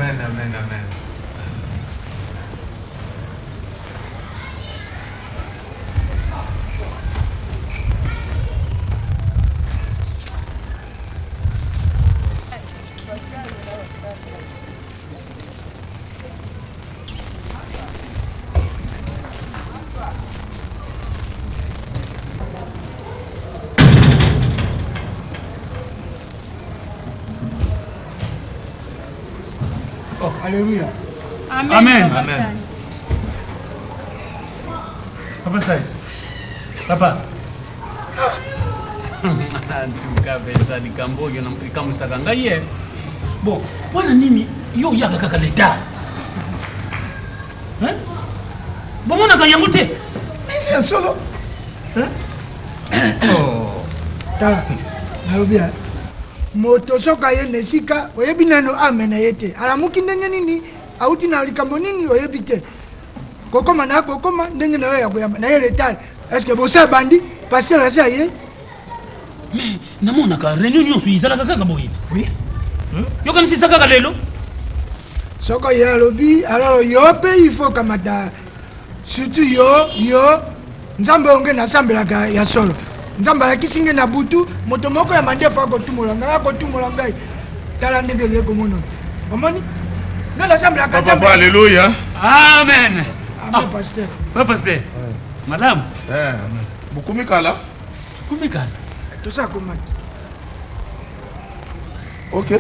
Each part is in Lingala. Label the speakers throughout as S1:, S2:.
S1: Amen, amen, amen.
S2: Alléluia.
S3: Amen.
S4: Amen.
S1: Amen.
S4: Papa Stage. Papa.
S5: Tuka pesa di kambo yo kamu sakanga ye.
S4: Bon, wana nini yo yaka kaka leta? Hein? Bomona ka yango te.
S2: Mais c'est un solo. Hein? Oh. Tala. Alléluia. Moto soka ye nesika oyebi nano amena yete. Alamuki ndenge nini auti na likambo nini oyebi te. Kokoma na kokoma ndenge na yo ya kuyamba na ye letal. Est-ce que bosa bandi passer la ça ye?
S4: Mais namona ka réunion su izala kaka boyi.
S2: Oui.
S4: Yo kan sisa kaka lelo.
S2: Soko ya lobi alors yo pe il faut kamata. Surtout yo nzambe onge na sambelaka ya solo. Nzamba la kisinge na butu moto moko ya mandefu akotumula ngai akotumula ngai tala ndenge zeko mono omoni ngala sambela ka
S1: Papa, alléluia.
S4: Amen.
S2: amen pasteur
S4: Papa Pasteur. Madame,
S1: Amen. Bukumikala.
S4: kumikala.
S2: tout ça comment
S1: Ok.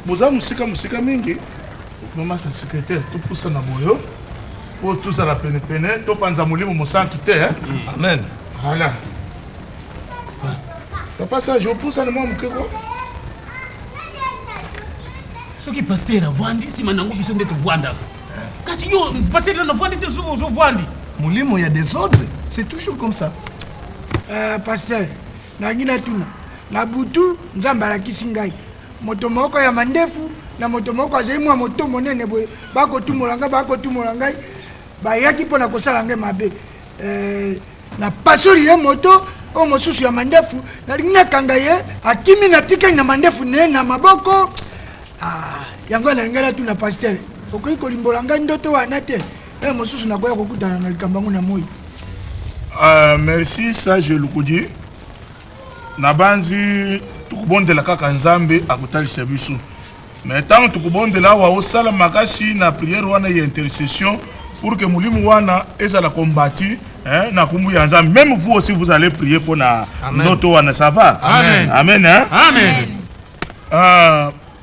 S1: Boza musika mingi. Maman sa secrétaire tout pour ça na boyo. Pour tout ça la peine to panza mulimo mosantu te hein. Amen. Voilà. Papa ça je pour ça le moi mukeko.
S4: Soki Pasteur avandi sima nango biso ndeto vwanda. Kasi yo Pasteur na vwandi te zo vwandi.
S6: Moulimo, il y a des ordres. C'est toujours comme ça.
S2: pasteur nangina tuna na butu nzamba la kisingai moto moko ya mandefu na moto moko azali mwa moto monene boye bakotumula ngai bayaki mpona kosala ngai mabe na pasoli ye moto oyo mosusu ya mandefu nalingi nakanga ye akimi natikali na mandefu ne na maboko yango nalingi natuna pasteur okoki kolimbola ngai ndoto wana te mosusu nakoya kokutana na likambo yango na moi.
S1: Merci ça je le dis. Nabanzi tukubondela kaka nzambe akutalisa biso. Mais tant tukubondela wa osala makasi na prière wana ya intercession pour que mulimu wana ezala combattu na kumbu ya nzambe. Même vous aussi vous allez prier pour na noto wana ça va.
S4: Amen.
S1: Amen hein?
S4: Amen.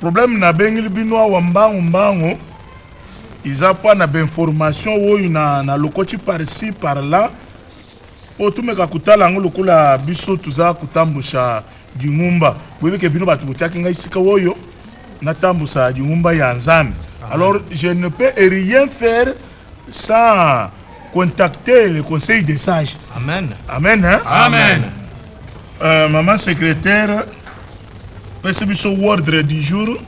S1: Problème na bengili binwa wa mbango iza pa na information oyo na lokoti par-ci par-là. Otumeka kutala ngo lokula biso tuza kutambusha dingumba bwebe ke bino batu botiaki ngai sika oyo natambusa dingumba ya nzambe. Alors je ne peux rien faire sans contacter le conseil des sages.
S6: Amen.
S1: Amen hein?
S4: Amen.
S1: Maman secrétaire pese biso ordre du jour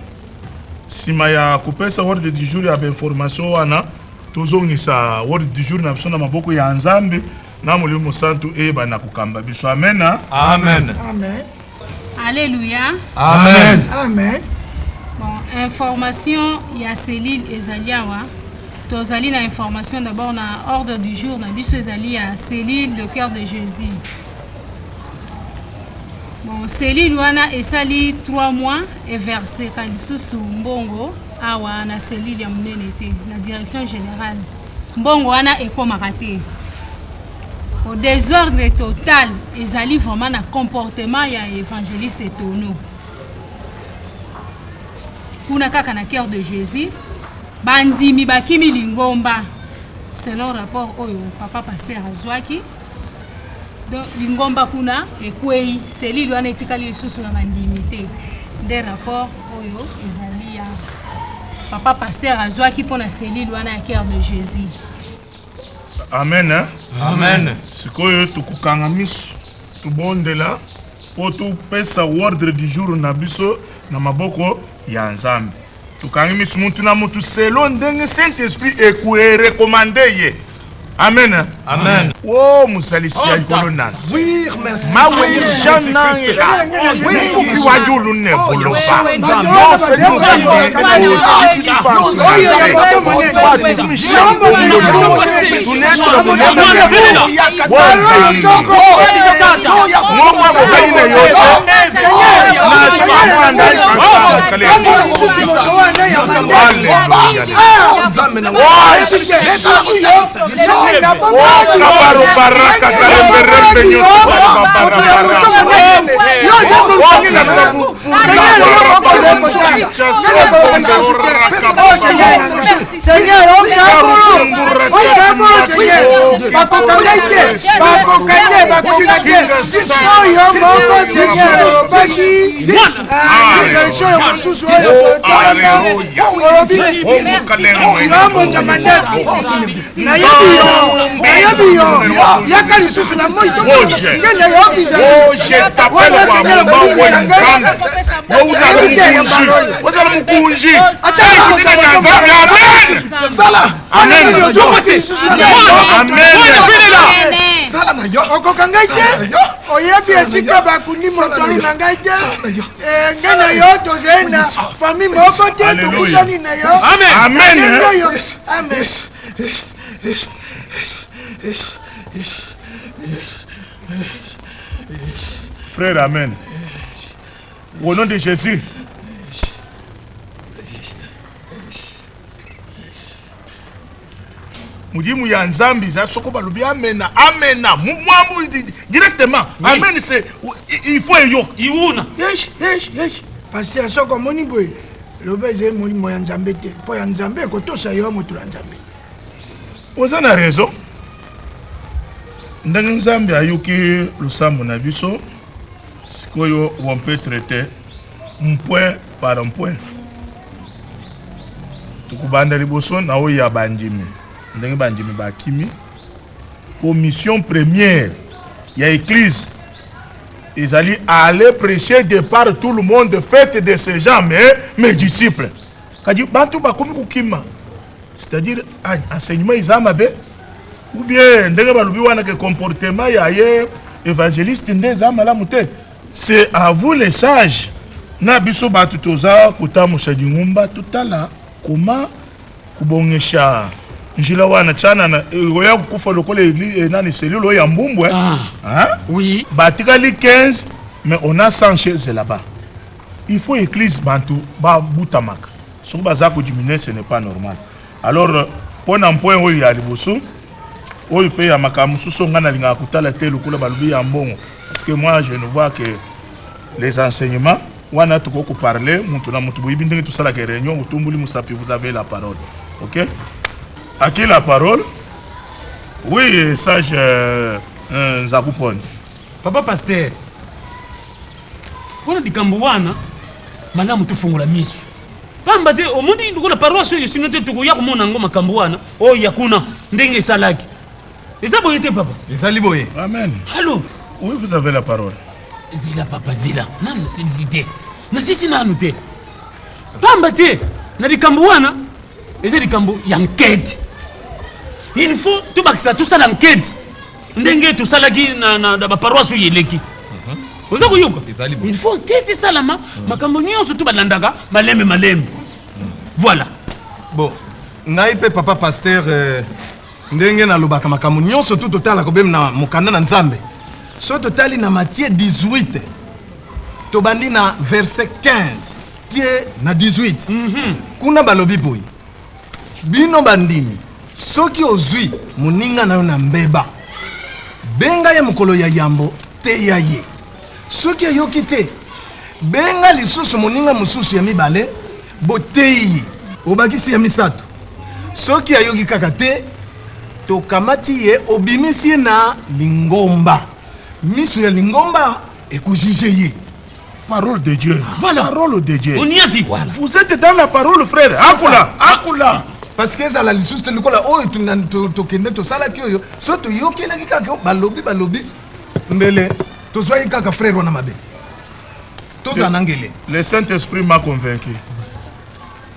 S1: sima ya kupesa ordre du jour ya information wana tozongisa ordre du jour na biso na maboko ya nzambe. Namulimo santu eba na kukamba biso amen.
S6: Amen.
S2: Amen.
S3: Alléluia.
S6: Amen.
S2: Amen.
S3: Bon, information ya Céline Ezaliawa. Tozali na information d'abord na ordre du jour na biso ezali ya Céline le cœur de Jésus. Bon, Céline wana esali 3 mois et versé kalisusu mbongo awa na Céline ya munene te na direction générale. Mbongo wana ekomaka te. Au désordre total, ils allaient vraiment dans le comportement ya évangéliste Tono. Kuna kaka na cœur de Jésus, bandimi bakimi lingomba. Selon rapport oyo papa pasteur azwaki. Donc lingomba kuna ekwei, seli lwana etikali susu na bandimi te. Des rapports oyo ezali ya papa pasteur azwaki pona seli lwana na cœur de Jésus.
S1: Amen hein?
S6: Amen.
S1: Sikoyo tukukanga miso tubondela po tupesa ordre du jour na biso na maboko ya nzambe. Tukangi miso muntu na mutu selon ndenge Saint-Esprit ekurekomande ye. Amen.
S6: Amen.
S1: Oh, musalisi ya kolonas.
S6: Oui, merci.
S1: Mawe jana ila.
S6: Oui,
S1: Fuki wajulu ne bolofa.
S3: oui,
S1: Non, c'est nous
S2: oyebi esika bakundi moto na ngai te ngai na yo tozali na famille moko te tokutani na yo.
S1: Amen.
S2: Amen.
S1: Frère, amen. Au nom de Jésus. Mudimu ya nzambi za soko balubi amena amena mumwamu directement amen c'est il faut yo
S4: iuna
S1: yesh
S2: parce que soko moni boy lobeze moni moya nzambe te po ya nzambe kotosa yo moto la nzambe
S1: oza na raison ndenge nzambe ayuki lusambo na biso sikoyo on peut traiter un point par un point tukubanda liboso na oya banjimi ndenge banjimi bakimi pour mission première ya église ils allaient aller prêcher de par tout le monde faites de ces gens mes disciples kadi bantu bakomi kukima c'est-à-dire enseignement izamabe ou bien ndenge balubi wana que comportement ya ye évangéliste ndeza la mute. C'est à vous les sages na biso batu toza kutamusha dingumba tutala comment kubongesha njila wana chana na oya kufa lokole église nani cellule ya mbumbwe
S4: oui
S1: batikali 15 mais on a 100 chaises là-bas. Il faut église bantu ba butamaka so baza ko diminuer ce n'est pas normal. Alors pour un point où il y a liboso où il paye makamu so ngana linga kutala te lokole balubi ya mbongo parce que moi je ne vois que les enseignements wana tuko ko parler muntu na muntu boyibi ndenge tusala ke réunion utumbuli musapi vous avez la parole. OK? À qui la parole? Oui, sage Zakupon.
S4: Papa Pasteur. Wana dikambo wana malamu tufungula misu. Pamba te omundi ndiko na paroisse yo sinote tuko ya komona ngoma makambo wana o yakuna ndenge salaki. Eza boyete papa.
S6: Eza liboye.
S1: Amen.
S4: Allô?
S1: Oui, vous avez la parole.
S4: Zila papa zila. Nana sizide. Na sisi nanu te. Pamba te na dikambo wana eza dikambo ya enquête. Il faut tout bakisa tout ça l'enquête. Ndenge tout ça laki na ba paroisse yeleki. Oza kuyuka. Il faut enquête salama makambo nyonso tout balandaka malembe. Voilà.
S6: Bon, ngai pe papa pasteur ndenge na lobaka makambo nyonso tout total ko bem na mokanda na nzambe. So totali na Matthieu 18. Tobandi na verset 15. Tie na 18. Kuna balobi boy. Bino bandimi. Soki ozwi muninga na yo na mbeba benga ye mukolo ya yambo te ya ye soki ayoki te benga lisusu muninga mususu ya mibale boteyi obakisi ya misato soki ayoki kaka te tokamati ye obimisi na lingomba misu ya lingomba ekujije ye.
S1: Parole de Dieu.
S4: Voilà.
S1: Parole de Dieu.
S4: On y a dit.
S1: Voilà. Vous êtes dans la parole, frère. Akula.
S6: Parce que ça la lisusu te likola o to kende to sala kyo so to yoki la kaka balobi mbele to zoyi kaka frère wana mabe to zanangele.
S1: Le Saint-Esprit m'a convaincu.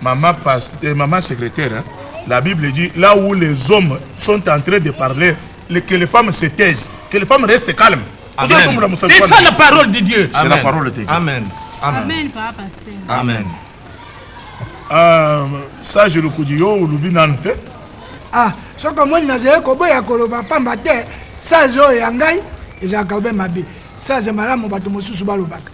S1: Maman pasteur, maman secrétaire, La Bible dit, là où les hommes sont en train de parler, que les femmes se taisent, que les femmes restent calmes.
S6: Amen.
S4: C'est ça la parole de Dieu.
S1: C'est la parole de Dieu.
S6: Amen. Amen.
S3: Amen, papa pasteur.
S6: Amen.
S1: Ça, je le dis, ou l'ubinante.
S2: Ah, soki omoni nazali koboya koloba pamba te saze oyo ya ngai ezalaka obe mabe saze malamu bato mosusu balobaka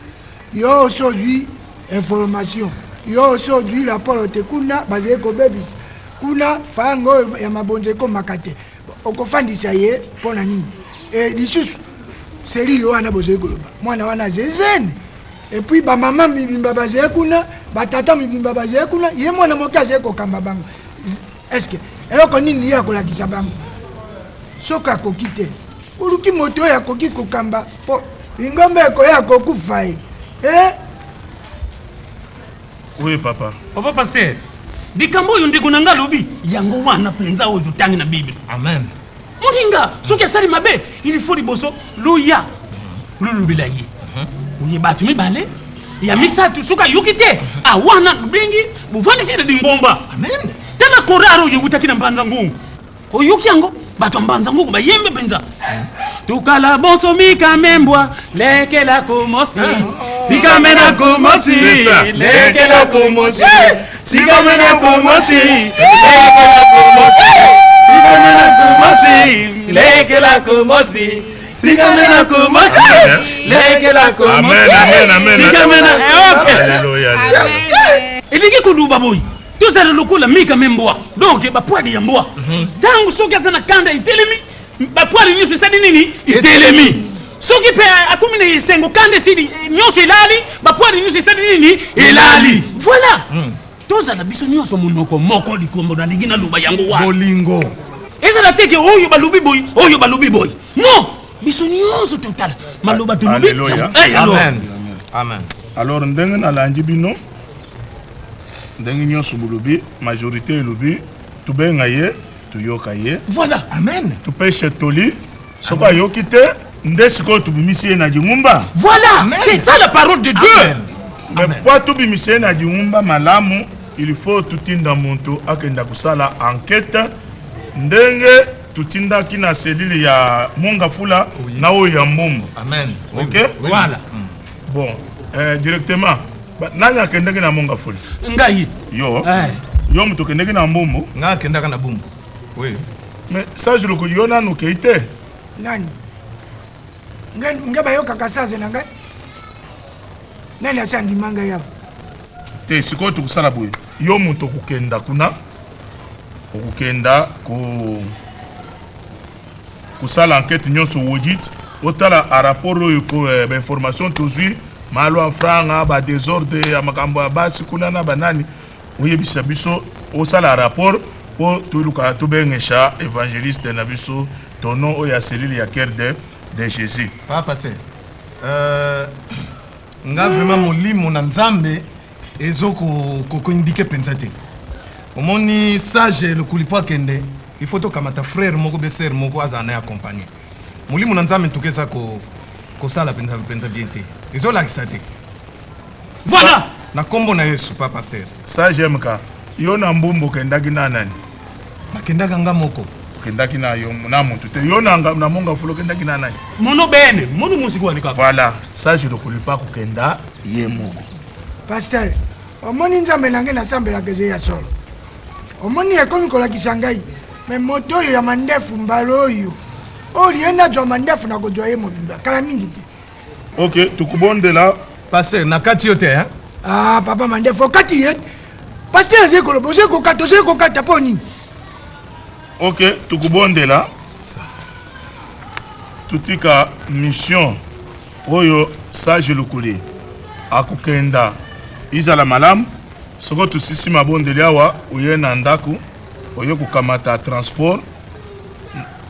S2: yo osi ozwi information yo osi ozwi raporo te kuna bazali kobebisa kuna fayanga oyo ya mabonzo ekomaka te okofandisa ye mpo na nini lisusu selile wana bozali koloba mwana wana zezene epuis bamama mibimba bazali kuna batata mibimba bazali kuna ye mwana moke azali kokamba bango eske eloko nini ye akolakisa bango soki akoki te oluki moto oyo akoki kokamba mpo lingomba ekoya kokufa ye
S1: Oui, papa.
S4: Papa pasteur, likambo oyo ndeko na nga lobi yango wana mpenza oyo totangi na Bible.
S6: Amen.
S4: Moninga soki asali mabe il faut liboso luya lulubila ye uye bato mibale ya misatu soki ayoki te awana bengi buvandisi na dingomba.
S6: Amen.
S4: Tena koraro yewutaki na mbanza ngungu oyoki yango bato mbanza ngungu bayembe penza tukala boso mikamembwa lekela komosi sikamena komosi lekela komosi sikamena komosi lekela komosi sikamena komosi lekela komosi sikamena komosi lekela komosi
S1: Amen, amen,
S4: sikamena
S1: Alléluia.
S4: eliki kuluba boy tozala lokola mika membwa donc bapwadi ya mbwa ntango soki aza na kanda itelemi bapwadi nyonso esali nini itelemi soki mpe akomi na esengo kanda esili nyonso elali bapwadi nyonso esali nini elali voilà tozala biso nyonso monoko moko likombo nalingi naloba yango wana
S6: Bolingo.
S4: ezala teke oyo balobi boy oyo balobi boy non biso nyonso totala maloba tolobi
S1: Alléluia.
S6: Amen. Amen.
S1: Alors, ndenge nalandi bino ndenge nyonso bolobi majorité elobi tobenga ye toyoka ye
S4: voilà
S6: Amen.
S1: topeshe toli soki ayoki te nde sikoyo tobimisi ye na dingumba
S4: voilà
S6: Amen.
S4: c'est ça la parole de Dieu.
S6: Amen.
S1: mais
S6: Amen.
S1: po tobimisi ye na dingumba malamu il faut tutinda moto akenda kosala enquête ndenge tutindaki na selile ya Mongafula na oyo ya Mbombo.
S6: Amen.
S1: Ok?
S6: Oui.
S4: Voilà.
S1: Bon, directement nani akendeki na Mongafula
S4: ngai
S1: yo
S4: eh
S1: yo moto okendeki na Mbombo
S6: Nga kendaka na bumbu. Oui.
S1: mais ça je le connais yo nanu okei te
S2: nani ngai bayokaka saze na ngai nani asandima ngai awa
S1: te sikoyo tokosala boye yo moto okokenda kuna okokenda kosala enquête nyonso audit otala a rapport oyo bainformation tozwi malwa franga badésordre ya makambo ya basi kuna na banani oyebisa biso osala rapport mpo toluka tobengesha évangéliste na biso tono oyo ya selile ya cœur de Jésus.
S6: Papa c'est nga vraiment molimo na nzambe ezo ko indiquer penza te. Omoni sage le kulipo akende il faut to kamata frère moko be sœur moko azana ya compagnie. Molimo na nzambe tukeza ko sala penza bien te. Ezo la kisate.
S4: voilà
S6: Na kombo na Yesu papa pasteur.
S1: Ça j'aime ka yo na Mbombo okendaki na nani
S6: Nakendaka nga moko.
S1: okendaki na yo na motu te yo na Mongafula okendaki na nani
S4: mono bene mono musiki wani kaka
S1: voilà ça je le connais pas kokenda ye moko
S2: pasteur omoni nzambe na ngai nasambelaka eze ya solo omoni ekomi kolakisa ngai me moto oyo ya mandefu mbala oyo olie nazwa mandefu na kozwa ye mobimba kala mingi te
S1: ok tukubondela
S6: Pasteur nakati yo te hein.
S2: ah papa mandefu okati ye pasteur azali koloba ozali kokata mpo nini
S1: ok tukubondela tutika mission oyo ça je le connais akokenda izala malamu soko tusisi mabondeli awa oye na ndako oyo kokamata transport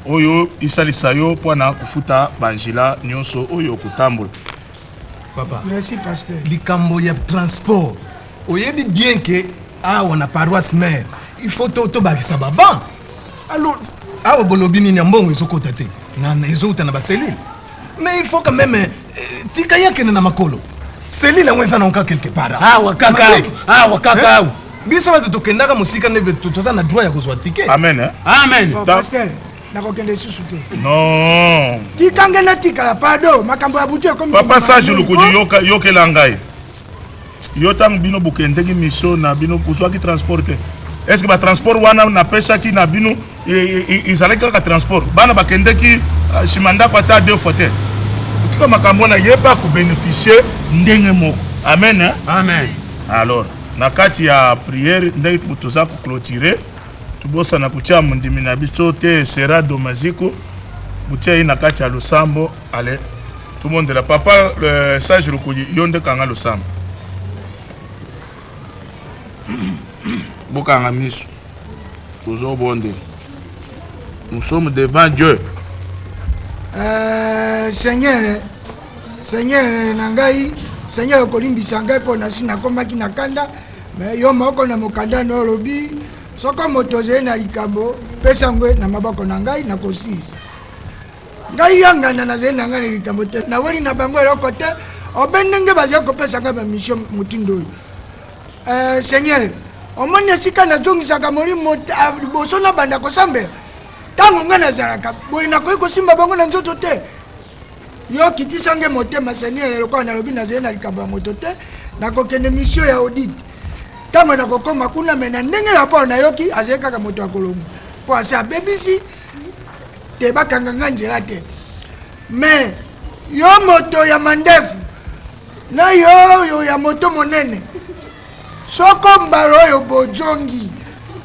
S1: oyo isalisa yo mpona kofuta banjila nyonso oyo kotambola
S6: Papa.
S2: merci pasteur
S6: Likambo ya transport. Oyebi bien que awa na paroisse mère, il faut to bakisa baba. Alors awa bolobi ni nyambongo ezokota te. Na ezota na baselile. Mais il faut quand même tika yake na makolo. Selile ngweza na onka quelque part.
S4: awa kaka awa
S6: biso bato tokendaka mosika nde toza na droit ya kozwa tike.
S1: Amen, hein?
S4: Amen.
S2: Pasteur, nakokende susu te.
S1: Non.
S2: Tikange na tikala pardon, makambo ya butu ekomi.
S1: Papa Sage Lukudi yokela ngai. Yo tang bino bokendeki mission na bino kozwaki transporte. Est-ce que ba transport wana na pesaki na bino izalaki kaka transport. Bana bakendeki simanda kwa ta 2 fois te. Tika makambo na yeba ko bénéficier ndenge moko. Amen, hein?
S4: Amen.
S1: Alors, na kati ya prière ndenge tuza ko clôturer. Tubosa na kutia mundimi na biso te sera domaziko. Butia na kati ya losambo. Allez. Tout le monde là. Papa Sage Lukudi yonde kanga losambo. Bokanga miso. Toujours bonde. Nous sommes devant Dieu.
S2: Seigneur, Seigneur nangai, Seigneur kolimbisa ngai po na sina komaki na kanda, mais yo moko na mokanda no lobi, soko motoze na likambo, pesa ngwe na maboko na ngai na kosisa. Ngai yanga na ze na ngai likambo te. Na wali na bango eloko te, obendenge bazo ko pesa ngai ba mission mutindo. Seigneur, omoni esika na zongisaka molimo liboso na banda kosambela. Tango nga nazalaka boye nakoki kosimba bango na nzoto te. Yo kitisange motema Seigneur eloko nalobi nazali na likambo ya moto te, nakokende mission ya audit. Tango nakokoma kuna mena ndenge rapport nayoki azali kaka moto akolongo po ase abebisi te bakanga nga nzela te. Mais yo moto ya mandefu na yo ya moto monene soko mbalo oyo bojongi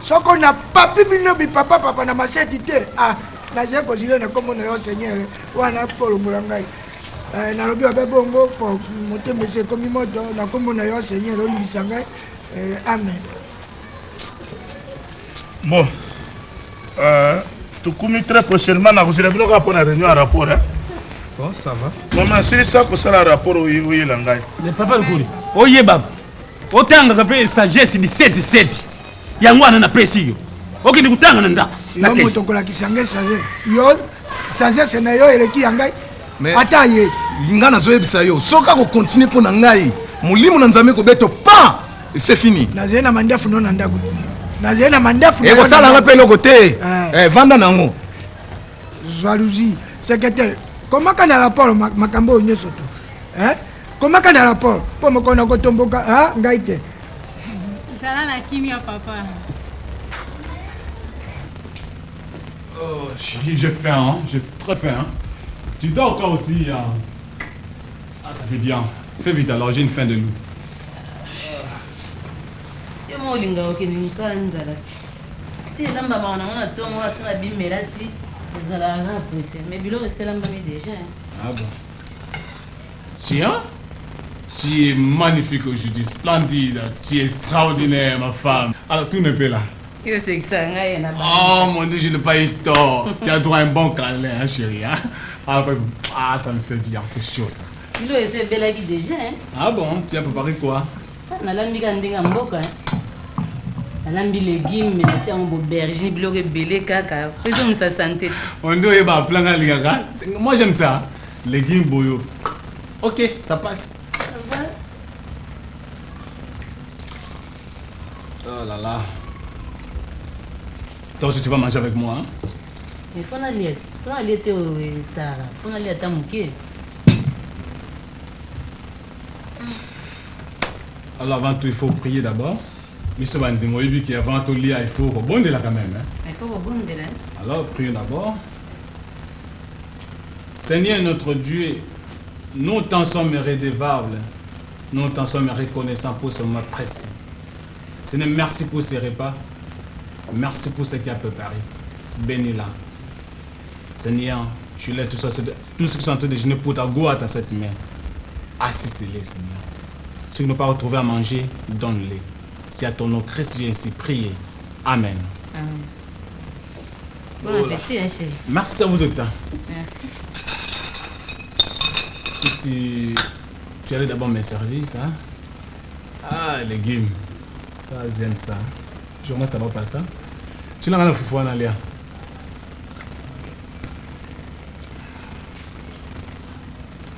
S2: soko na papi bino papa na maseti te naze kozile na kombo na yo Seigneur wana polongola ngai nalobi abe bongo po motema ese ekomi moto na kombo na yo Seigneur olibisa ngai amen.
S1: Bon, tukumi très prochainement na kozila bino kaka mpona réunion ya rapport, hein?
S6: Bon, ça va.
S1: Maman asilisa kosala rapport oyela ngai.
S4: Le Papa Lukudi oyeba otanga pe sagesse 17 yango wana na pesi yo okindi kutanga na nda
S2: yo moto kolakisa ngai sagesse yo sagesse na yo eleki ya ngai ata ye
S6: nga nazoyebisa yo soki akokontinue mpo na ngai molimo na nzambe kobeto pa c'est fini.
S2: nazali na mandefu no na ndako nazali na mandefu
S6: ekosalanga mpe eloko te vanda nango
S2: jalousie secrétaire komaka na rapport makambo oyo nyonso to komaka na rapport mpo mokona kotomboka ngai te.
S3: zala na kimia papa.
S7: Oh chérie, j'ai faim, hein? J'ai très faim. Tu dors toi aussi, hein? Ah, ça fait bien. Fais vite alors, j'ai une faim de loup.
S8: Yo mo linga okeni musala nzala ti lamba ba ona tongo asuna bimela ti zala na presse mais bilo rester lamba mi déjà.
S7: Ah bon. Tiens, tu es magnifique aujourd'hui, splendide, tu es extraordinaire ma femme. Alors tout n'est pas là.
S8: Yo c'est que ça ngai na ba.
S7: Oh mon Dieu, je n'ai pas eu tort. Tu as droit à un bon câlin, hein, chérie, hein? Ah, ça me fait bien, c'est chaud ça.
S8: Bilo ese bela qui déjà, hein?
S7: Ah bon, tu as préparé quoi?
S8: Nalambi kandinga mboka, hein? Nalambi légumes, mais natia un beau berger, bilo rebelle kaka. Faisons sa santé.
S7: On doit y avoir plein de gars. Moi j'aime ça. Légumes boyo. Ok, ça passe. Oh là là. Toi aussi tu vas manger avec moi, hein?
S8: Mais faut aller au tard. Faut aller à Tamouké.
S7: Alors avant tout, il faut prier d'abord. Monsieur Bandimoïbi qui avant tout lit, il faut rebondir là quand même. Hein?
S8: Il faut rebondir là.
S7: Alors prions d'abord. Seigneur notre Dieu, nous t'en sommes redevables. Nous t'en sommes reconnaissants pour ce moment précis. Seigneur, merci pour ces repas. Merci pour ce qu'il a préparé. Bénis-la. Seigneur, je laisse tous ceux qui sont en train de jeûner pour ta gloire à cette main. Assiste-les, Seigneur. Ceux qui n'ont pas retrouvé à manger, donne-les. C'est à ton nom, Christ, j'ai ainsi prié. Amen.
S8: Amen. Bon appétit, hein, chérie.
S7: Merci à vous autres.
S8: Merci.
S7: Si tu allais d'abord mes services, hein? Ah, les légumes. Ça, j'aime ça. Je commence d'abord par ça. Tu l'as dans le foufou, Analia.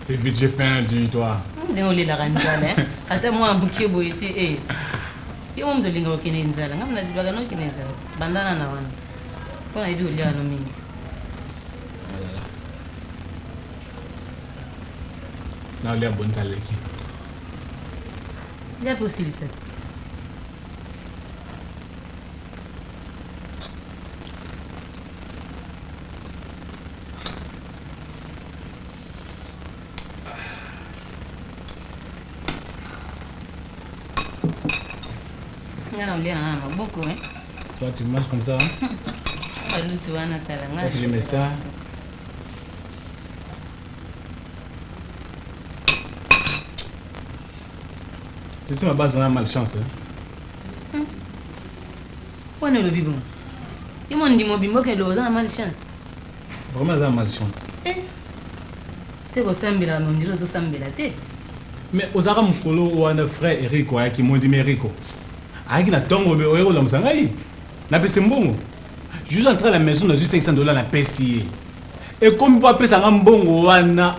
S7: Fais vite, j'ai faim, dis-toi.
S8: Désolé la ramicale, hein. Attends-moi un bouquet boité. Yo mtu linga wakine nzala. Ngam na dibaga no kine nzala. Bandana na wana. Pona idu ulia no mingi.
S7: Na ulia bonza leki.
S8: Lia posili sati. Beaucoup, hein?
S7: Toi, tu manges comme ça, hein? Toi, tu mets ça. C'est ma base, on a malchance, hein?
S8: On est le bibon. Ils m'ont dit, mon bimbo, qu'elle a malchance.
S7: Vraiment, elle a malchance.
S8: C'est au Sambela, mon dieu, au Sambela, t'es.
S7: Mais aux Arabes, on a un frère Eric, qui m'ont dit, mais Erico. Aïe, na tongo be oyo la musangai. Na pese mbongo. Juste entrer à la maison, on a juste $500 la pestiller. Et comme pas pesa mbongo wana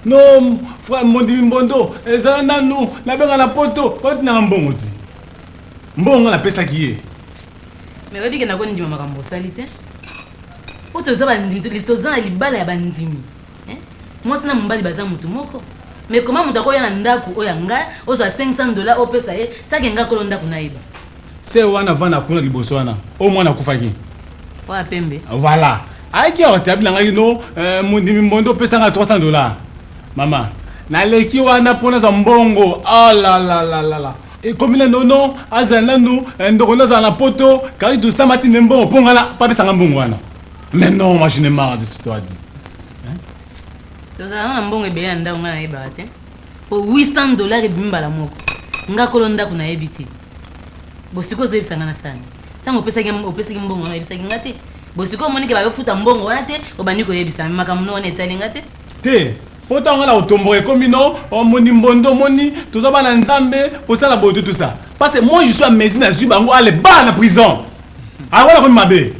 S7: non, frère Mondi Mbondo, eza nanu, na benga na poto, ko na mbongo ti. Mbongo la pesa kié.
S8: Mais webi kana ko ndima makambo salite. Poto za bandimi, les tozan ali bala ya bandimi. Moi sina mbali baza mutu moko. Mais comment mutu ko yana ndaku oyanga, ozo $500 opesa ye, sakenga ko ndaku naiba.
S7: C'est wana vana kuna liboso wana. Au moins na kufaki.
S8: Wa pembe.
S7: Voilà. Aiki a otabila ngai no, Mondi Mbondo pesa nga $300. Mama, na leki wana pona za mbongo. Oh la la la la la. Et comme il est non, azana nous, ndokona za na poto, kari du samati nembo ponga la pa pesa nga mbongo wana. Mais non, moi je n'ai marre de ce que tu as dit.
S8: Tozana mbongo ebe nda nga na eba te. Po $800 bimba la moko. Nga kolonda kuna ebiti. Bosiko zo ebisanga na sana. Tango opesa mbongo na ebisa ngate. Bosiko monike ba yofuta mbongo wana te, obani ko ebisa makamuno wana etali ngate.
S7: Te, poto ngala otomboe comme non, Mondi Mbondo moni, tout ça bana nzambe, pour ça la beauté tout ça. Parce que moi je suis à Messi na Zubango aller bas na prison. Ah voilà comme mabe.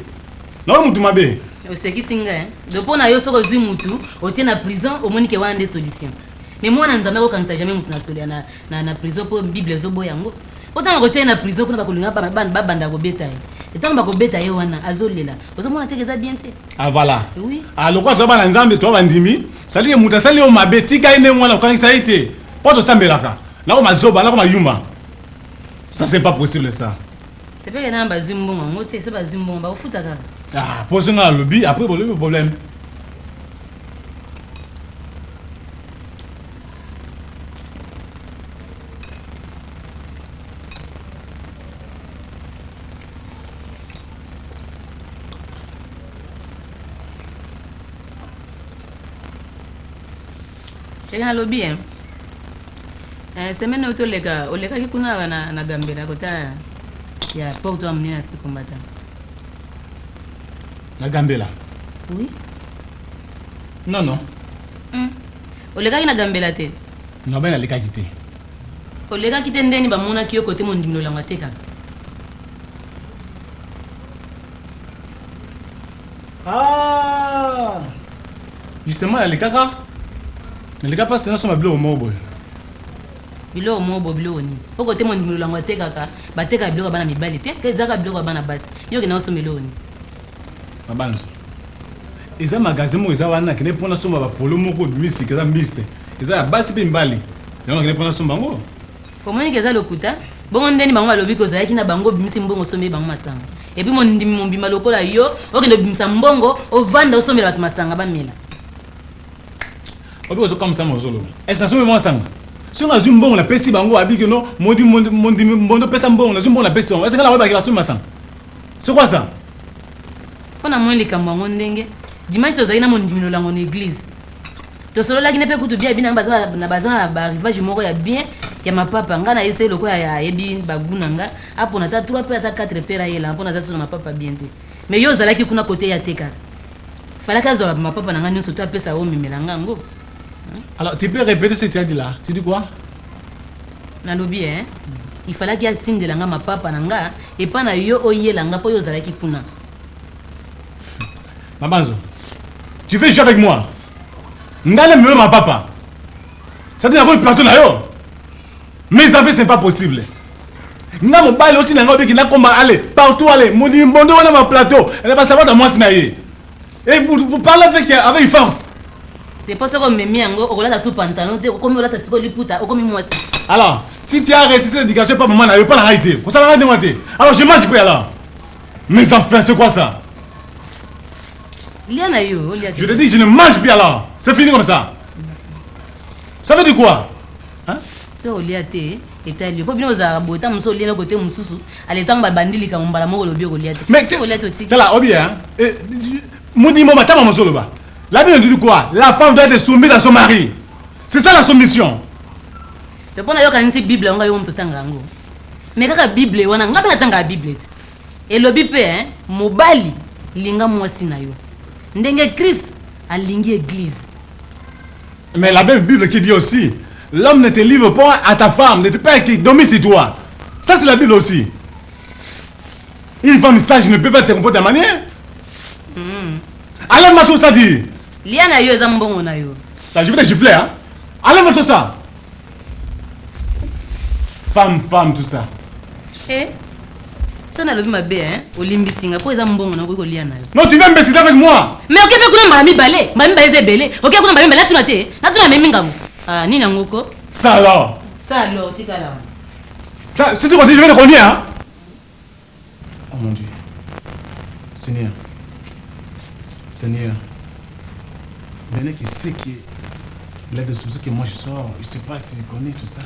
S7: Non mutu mabe.
S8: Oseki singa hein. Depuis na yo soko zui mutu, otie na prison, omonike wana des solutions. Mais moi na nzambe ko kanisa jamais mutu na solia na prison pour Bible zobo yango. Autant ko tie na prison pour na bakolinga ba banda ko beta. Et tant ba ko beta ye wana azolela. Ozomona tekeza bien te.
S7: Ah voilà.
S8: Oui.
S7: Ah lokwa to bana nzambe to bandimi, sali mutu sali o mabe tika ine mwana ko kanisa ite. Poto sambelaka. Na ko mazoba na ko mayuma. Ça c'est pas possible ça.
S8: C'est pas que na ba zumbo ngote, c'est ba zumbo ba ofuta kaka.
S7: Ah, pose un lobby, après le problème.
S8: J'ai un lobby hein. Semaine auto lega ki kuna na Gambela kota ya porto amni na sikumbata.
S7: La Gambela.
S8: Oui.
S7: Non non.
S8: Olega na Gambela te.
S7: Non ben aleka kité.
S8: Olega kité ndeni ba mona kiyo kote Mondi Mbondo la mateka.
S7: Ah. Justement aleka ka. Aleka pas c'est na bleu au mobo.
S8: Bilo mobo bilo ni. Poko te Mondi Mbondo la mateka ka, bateka bilo bana mibali te, ke zaka bilo bana basi. Yo ke na so meloni.
S7: Mabanzo. Eza magasin mo eza wana kene pona somba ba polo moko bimisi keza miste. Eza ya basi pe mbali. Yango kene pona somba ngo.
S8: Komoni keza lokuta. Bongo ndeni bango balobi ko zaki na bango bimisi mbongo sombe bango masanga. Et puis Mondi Mbimba lokola yo, okende bimisa mbongo, ovanda osomela batu masanga bamela.
S7: Obi ozo comme ça mozolo. Esa sombe mo masanga. Si on a zoom mbongo la pesi bango abi que non, Mondi Mbondo pesa mbongo, la zoom mbongo la pesi bango. Est-ce que la weba ki la sombe masanga? C'est quoi ça?
S8: Pona mwen likambo ngo ndenge dimanche tozali na Mondi Mbondo lango na église to solo la kinepe kutu bien bina baza na ba arrivage moko ya bien ya mapapa nga na ese loko ya ebi baguna nga apo na ta 3 pe ata 4 pera yela apo na za so na mapapa bien te mais yo zalaki kuna côté ya teka fala ka zo mapapa na nga nyonso to apesa o mimela nga ngo.
S7: Alors tu peux répéter ce que tu as dit là? Tu dis quoi?
S8: Na lobi hein il fallait qu'il atinde nga mapapa na nga et pas na yo oyela nga po yo zalaki kuna.
S7: Mabanzo, tu veux jouer avec moi? N'allez me ma papa. Ça dit encore plateau là yo. Mais ça fait c'est pas possible. nga mobali oti na nga obiki na komba aller partout aller modi mbondo wana ma plateau elle va savoir dans moi sinaye et vous parlez avec force.
S8: C'est pas ça comme memi yango okolata sous pantalon te comme olata siko liputa okomi mwasi.
S7: Alors si tu as réussi l'éducation pas maman na pas la réalité ko ça va demander alors je mange pas alors mes enfants c'est quoi ça?
S8: Liana yo Liana.
S7: Je te dis je ne mange plus alors c'est fini comme ça. Ça veut dire quoi? Hein?
S8: C'est Oliate etali po bino za bota muso liena côté mususu ale tamba bandili ka mbala moko lobi Oliate.
S7: Mais
S8: c'est Oliate otiki.
S7: Tala obia hein? Moni mama tama muso ba. La Bible dit quoi? La femme doit être soumise à son mari. C'est ça la soumission.
S8: C'est pour ça que la Bible on yo mtotanga ngo. Mais kaka Bible wana ngapela tanga Bible. Et lobi pe hein mobali linga mwasi na yo. Ndenge Christ alingi église.
S7: Mais la même Bible qui dit aussi l'homme ne te livre pas à ta femme, ne te pas qui domine sur toi. Ça c'est la Bible aussi. Une femme sage ne peut pas te comporter de la manière. Allez-moi tout ça dit.
S8: Liana yo ezambongo na yo.
S7: Ça je vais te gifler hein. Allez-moi tout ça. Femme tout ça.
S8: Eh? Ça n'a levé ma bé hein. Olimbi singa po ezambongo na ko Liana yo.
S7: Non, tu viens me baisser avec moi.
S8: Mais ok pe kuna mami balé. Mami balé belé. Ok kuna mami balé tuna te. Na tuna memi ngamo. Ah ni na ngoko.
S7: Ça alors.
S8: Ça alors tikala.
S7: Si tu continues, je vais te rogner hein. Oh mon Dieu. Seigneur. Seigneur. Benet qui sait qu'il est de sous que moi je sors, je ne sais pas si je connais tout ça.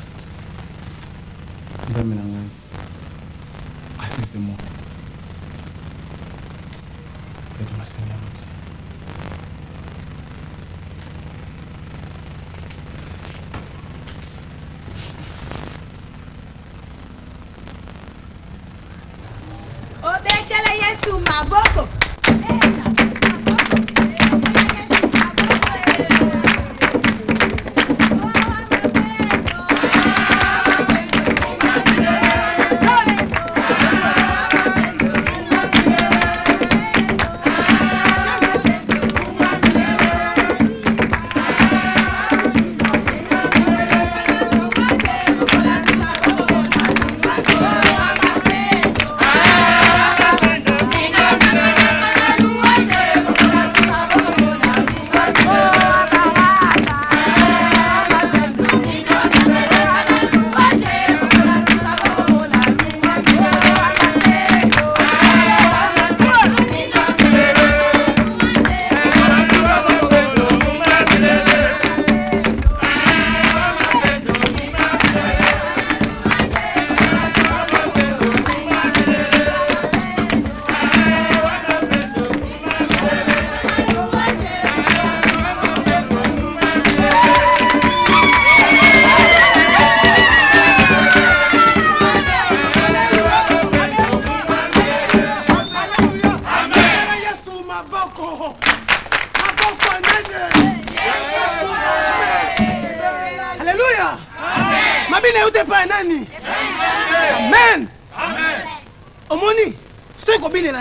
S7: Ils amènent en main. Assiste-moi. Aide-moi Seigneur mon Dieu.
S9: Obekele Yesu maboko.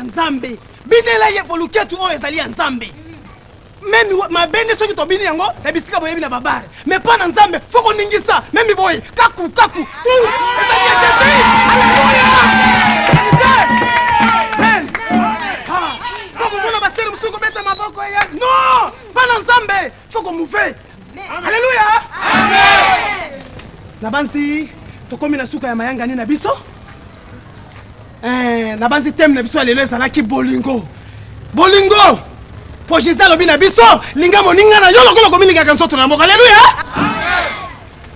S10: Nzambe binela ye poluketu o ezali ya Nzambe même mabende soki to bini yango na bisika boyebi na babare mais pas na Nzambe foko ningisa même boye kaku tout ezali ya Jésus. Alléluia amen. Foko mona basere musuko beta maboko ya non pas na Nzambe foko mouve. Alléluia amen. Na bansi tokomi na suka ya mayanga ni na biso. Na banzi tem na biso alelo ezalaki bolingo po Jésus alobi na biso linga moninga na yo lokolo komilingaka nzoto na moko. Alléluia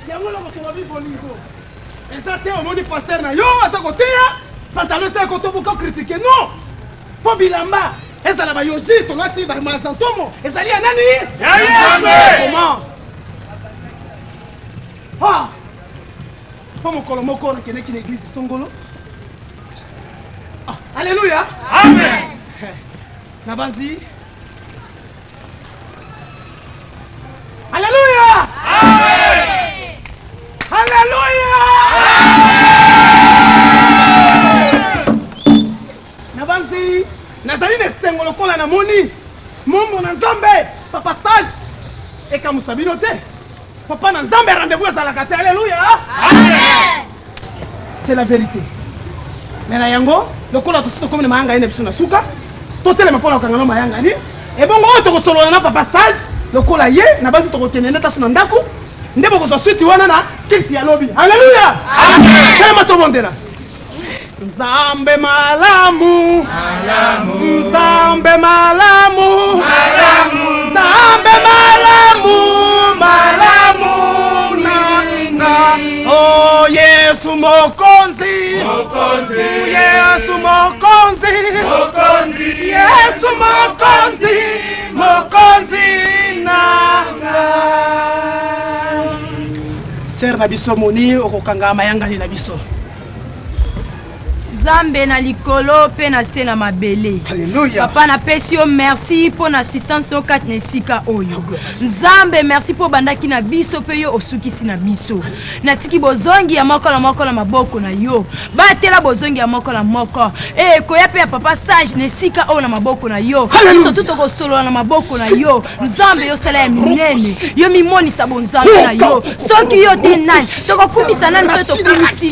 S10: yango loko tolobi bolingo eza te omoni paster na yo aza koteya pantalon eza kotobuka kritike non po bilamba ezala bayoji tolati bamasantomo ezali ya nani po mokolo moko nakendeki na eglise songolo. Alléluia. Amen. Nabanzi. Alléluia. Amen. Alléluia. Nabanzi. Nazali ne sengolo kola na moni. Mombo na Nzambe. Papa sage. Et comme sabino te. Papa na Nzambe rendez-vous à la kate. Alléluia. Amen. c'est la vérité. Mais na yango, le kola to sito comme le mayanga ene bisuna suka. Totele ma pona kangana mayanga ni. Et bon on to ko solo na papa sage, le kola ye na basi to ko tenene ta suna ndako. Ndebo ko so suiti wana na kiti ya lobi. Alléluia. Amen. Kama to bondela. Nzambe malamu. Malamu. Nzambe malamu. Malamu. Nzambe malamu. Malamu nanga. Oh Yesu mokonzi. Mokonzi. Yesu mokonzi. Mokonzi. Yesu mokonzi. Mokonzi nanga. Ser na biso moni okokanga mayanga ni na biso.
S9: Nzambe na likolo pe na se na mabele.
S10: Alléluia.
S9: Papa na pesi yo merci pour l'assistance to kat nesika oyo. Nzambe merci pour bandaki na biso pe yo osukisi na biso. Natiki bozongi ya moko na maboko na yo. Batela bozongi ya moko na moko. Koya pe ya papa sage nesika oyo na maboko na yo. Biso tuto ko solo na maboko na yo. Nzambe yo sala ya minene. Yo mimoni sabo nzambe na yo. Soki yo te nani. Toko kumisa nani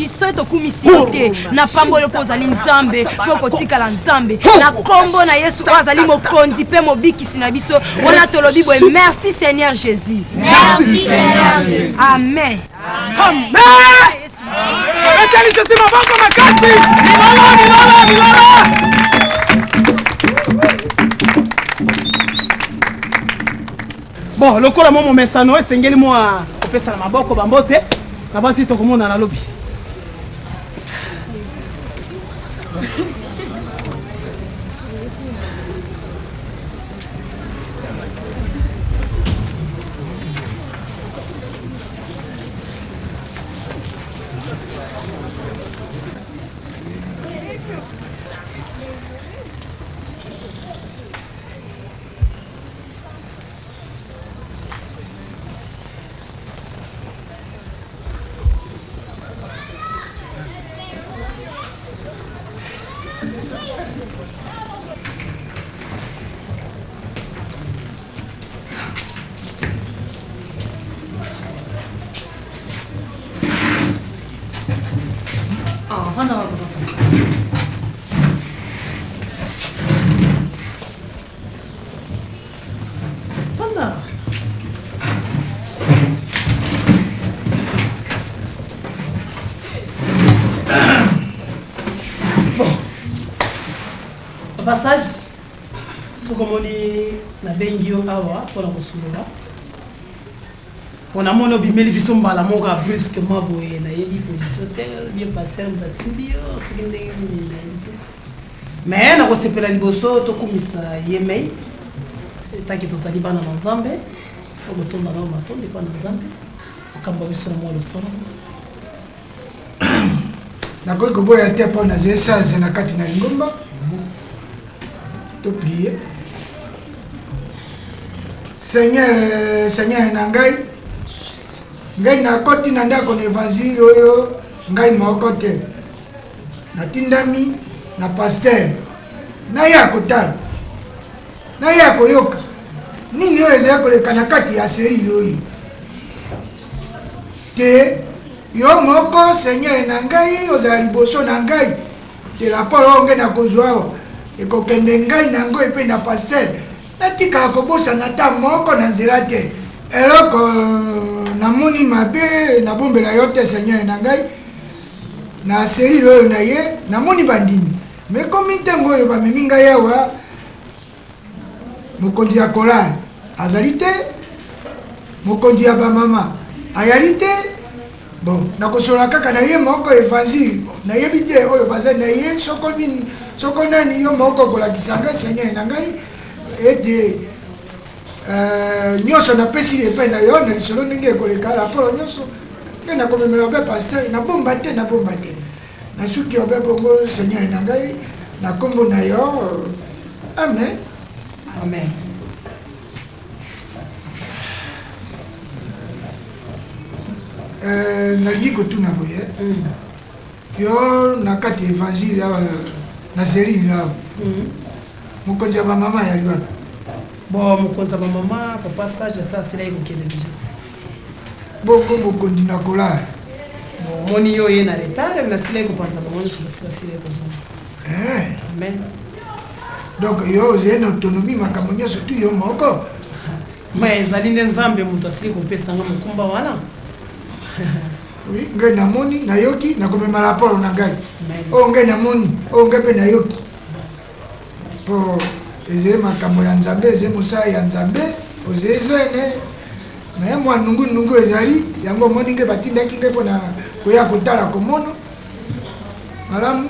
S9: so to kumisi te. Na pambolo ozali nzambe poko tika la nzambe na kombo na Yesu azali mokonzi pe mobikisi na biso wana tolobi boye merci Seigneur Jésus.
S3: Merci Seigneur Jésus.
S9: Amen.
S10: Amen. Ekali Jésus maboko makasi. Milala. Bon, lokola momo mesano esengeli mwa kopesa na maboko bambote na basi tokomona na lobi. Passage, ce que je dis, na bengi yo awa pour la kosolola. On a mon obimeli biso mbala moka brusquement boye na yebi position tel bien passer mbatibio ce qui ndenge ni. Mais na ko sepela liboso to kumisa yemei. Taki to sali bana nzambe. Ko botonda na matonde kwa nzambe. Okamba biso na molo sana.
S2: Na ko boya te pona zesa na kati na lingomba. Prier. Seigneur nangai ngai na koti na ndako na évangile oyo ngai moko te natindami na pasteur na ya kotala na ya koyoka nini oyo ezali koleka na kati ya serili oyo te yo moko Seigneur na ngai ozala liboso na ngai te la polo ngai na kozwa awa ekokende ngai nango epe na pasteur natikala kobosana ta moko na nzela te eloko namoni mabe nabombela yo te Seigneur na ngai na serili oyo na ye namoni bandimi me komi ntango oyo bamemi ngai awa mokonzi ya korale azali te mokonzi ya bamama ayali te bon nakosola kaka na ye moko évangile nayebi te oyo bazali na ye soko nini soko nani yo moko kolakisa ngai Seigneur na ngai ete nyonso napesi epai na yo na lisolo ndenge ekoleka raporo nyonso ngai nakomemela obe pasteur nabomba te nasuki obe bongo Seigneur na ngai na kombo na yo amen.
S9: Amen.
S2: Nalingi kotuna boye yo na kati évangile na serili awa mokonzi ya bamama yali wana
S10: bon mokonzi ya bamama papa sage asa asila ekokende déjà
S2: bongo mokonzi na kolala
S11: omoni yo ye na retard nasila ekopanza bango nyonso basila ekozonga. Amen.
S2: Donc yo oze na autonomie makambo nyonso tu yo moko.
S11: Mais ezali nde nzambe moto asili kopesanga mokumba wana.
S2: Oui, ngai namoni nayoki nakomema rapport na ngai. Oh ngai namoni, oh ngai pe nayoki. Po eze makambo ya nzambe eze mosala ya nzambe oze ezene. Mais moi nungu ezali yango moni ngai batindaki ngai mpona koya kotala komono. Malamu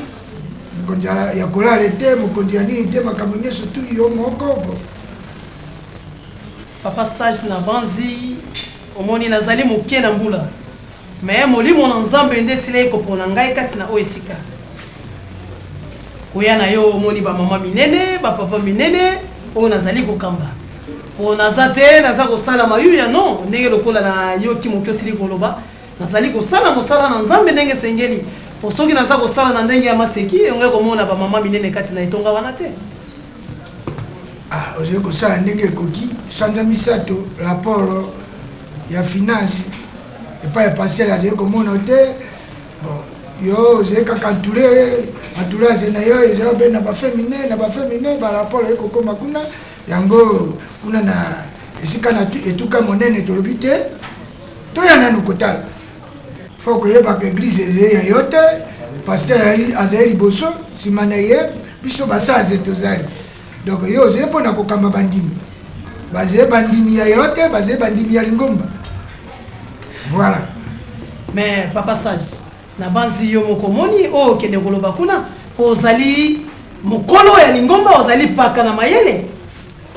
S2: mokonzi ya kolala te mokonzi ya nini te makambo nyonso tu yo moko.
S11: Papa Sage na banzi omoni nazali moke na mbula. Mais molimo na nzambe nde sila ekopona ngai kati na oyo esika. Koya na yo omoni ba mama minene, ba papa minene, oyo nazali kokamba. Po naza te naza kosala mayuya no, ndenge lokola na yo ki moke osili koloba, nazali kosala mosala na nzambe ndenge sengeli. Po soki naza kosala na ndenge ya maseki, onge komona ba mama minene kati na etonga wana te.
S2: Ah, oze kosala ndenge koki, sanza misato rapport ya finance. Epa ya pasteur azali komona te. Bon, yo oze kaka entourage na yo eza be na bafemine ba rapport ekokoma kuna yango kuna na esika na etuka monene tolobi te toya nanu kotala fo koyebaka eglise ezali ya yo te pasteur azali liboso nsima na ye biso basaze tozali donc yo ozali mpona kokamba bandimi bazali bandimi ya yo te bazali bandimi ya lingomba. Voilà.
S11: Mais Papa Sage na banzi yo moko moni o kende koloba kuna ozali mokolo ya lingomba ozali paka na mayele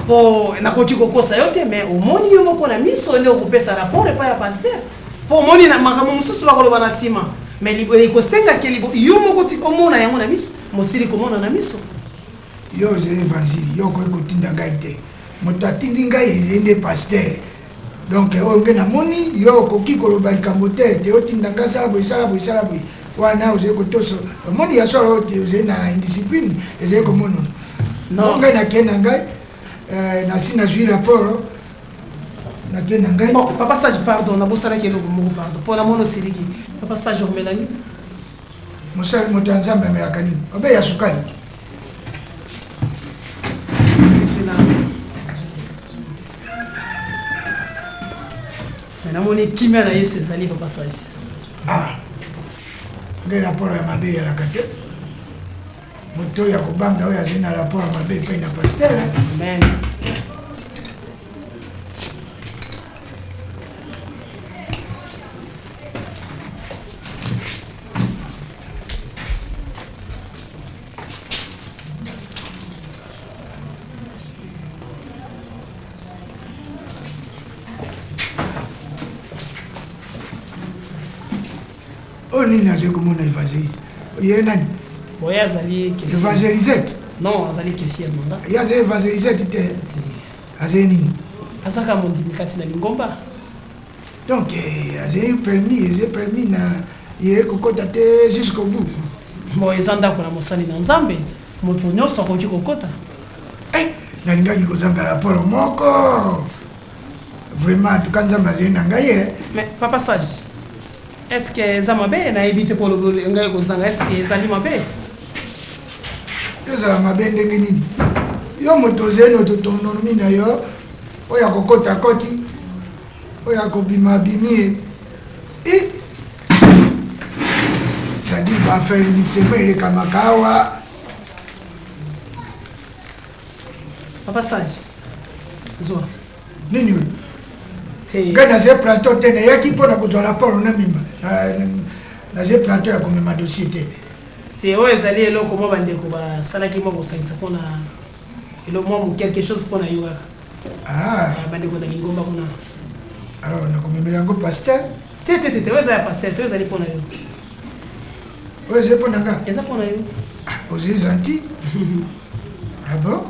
S11: po nakoki kokosa yo te mais omoni yo moko na miso nde okopesa rapport epa ya pasteur po omoni na makambo mosusu bakoloba na nsima mais ekosengaki yo moko ti omona yango na miso mosili komona na miso
S2: yo ozali évangile yo okoki kotinda ngai te moto atindi ngai ezali nde pasteur. Donc oyo namoni yo okoki koloba likambo te te otinda ngai sala boye wana ozali kotoso omoni ya solo te ozali na indiscipline ezali komona ngai nakei na ngai nasi nazwi rapport nakei na ngai.
S11: Bon, Papa Sage pardon nabosalaki eloko moko pardon mpo namona osiliki Papa Sage omelani
S2: mosali moto ya nzambe amelaka nini obe ya sukali
S11: namoni kimia na Yesu ezali Papa Sage.
S2: Ah, ngai rapport ya mabe eyalaka te moto oyo ya kobanga oyo azali na rapport ya mabe epai na pasteur.
S11: Amen.
S2: Oh nini azali komona évangéliste ye nani
S11: boye azali
S2: évangélisette
S11: non azali kesi ya manga
S2: ye azali évangélisette te azali nini
S11: azaka mondimi kati na lingomba
S2: donc azali permis na ye kokota te jusqu'au bout.
S11: Bon eza ndako na mosali na nzambe moto nyonso akoki kokota
S2: nalingaki kozanga rapport moko vraiment tuka nzambe azali na ngai.
S11: Mais Papa Sage est-ce que eza mabe nayebi te mpo ngai kozanga est-ce que ezali mabe
S2: ezala mabe ndenge nini yo moto ozali na autonomie na yo oyo akokota koti oyo akobima abimi ye sadi bafermisema elekamaka awa.
S11: Papa Sage zwa
S2: nini oyo ngai nazali plateau te nayaki mpona kozwa rapport na mimba nazali plateau ya komema dossier te
S11: te oyo ezali eloko mwa bandeko basalaki mwa kosangisa mpona eloko mwa quelque chose mpona yo kaka bandeko na lingomba kuna
S2: alors nakomemela yango pasteur
S11: te oyo eza ya pasteur te oyo ezali mpona yo
S2: oyo ezali mpona nga
S11: eza mpona yo
S2: ozali gentil. Ah bon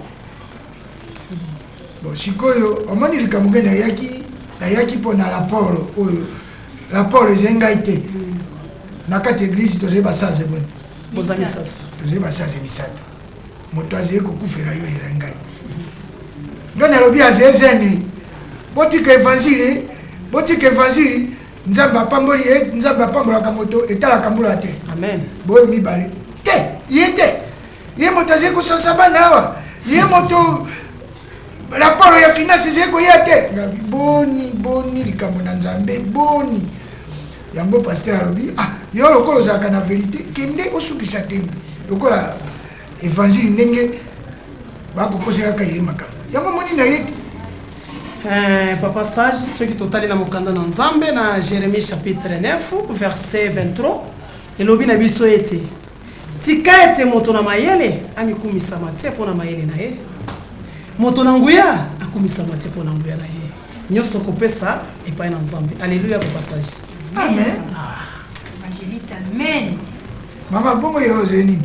S2: bon sikoyo omoni likambo ngai nayaki mpona rapport oyo rapport ezali ngai te na kati église tozali basaze boni tozali basaze misato moto azali kokufela yo eza ngai ngai nalobi azali zene botika évangile nzambe apamboli ye nzambe apambolaka moto etalaka mbula te
S11: amen
S2: boyo mibale te ye moto azali kosansa bana awa ye moto raporo ya finance ezali koya te boni likambo na nzambe boni yango paster alobi yo lokola ozalaka na verité kende osukisa tembe lokola évangile ndenge bakokoselaka ye makambo yango moni na ye te
S11: Papa Sage, ceux qui totali na mokanda na Nzambe na Jérémie chapitre 9 verset 23 elobi na biso ete tika ete moto na mayele amikumisama te mpo na mayele na ye moto na nguya akumisama te mpo na nguya na ye nyonso kopesa epai na Nzambe. Alléluia. Papa Sage,
S2: amen.
S9: Évangéliste, amen.
S2: Mama bongo yo ozeni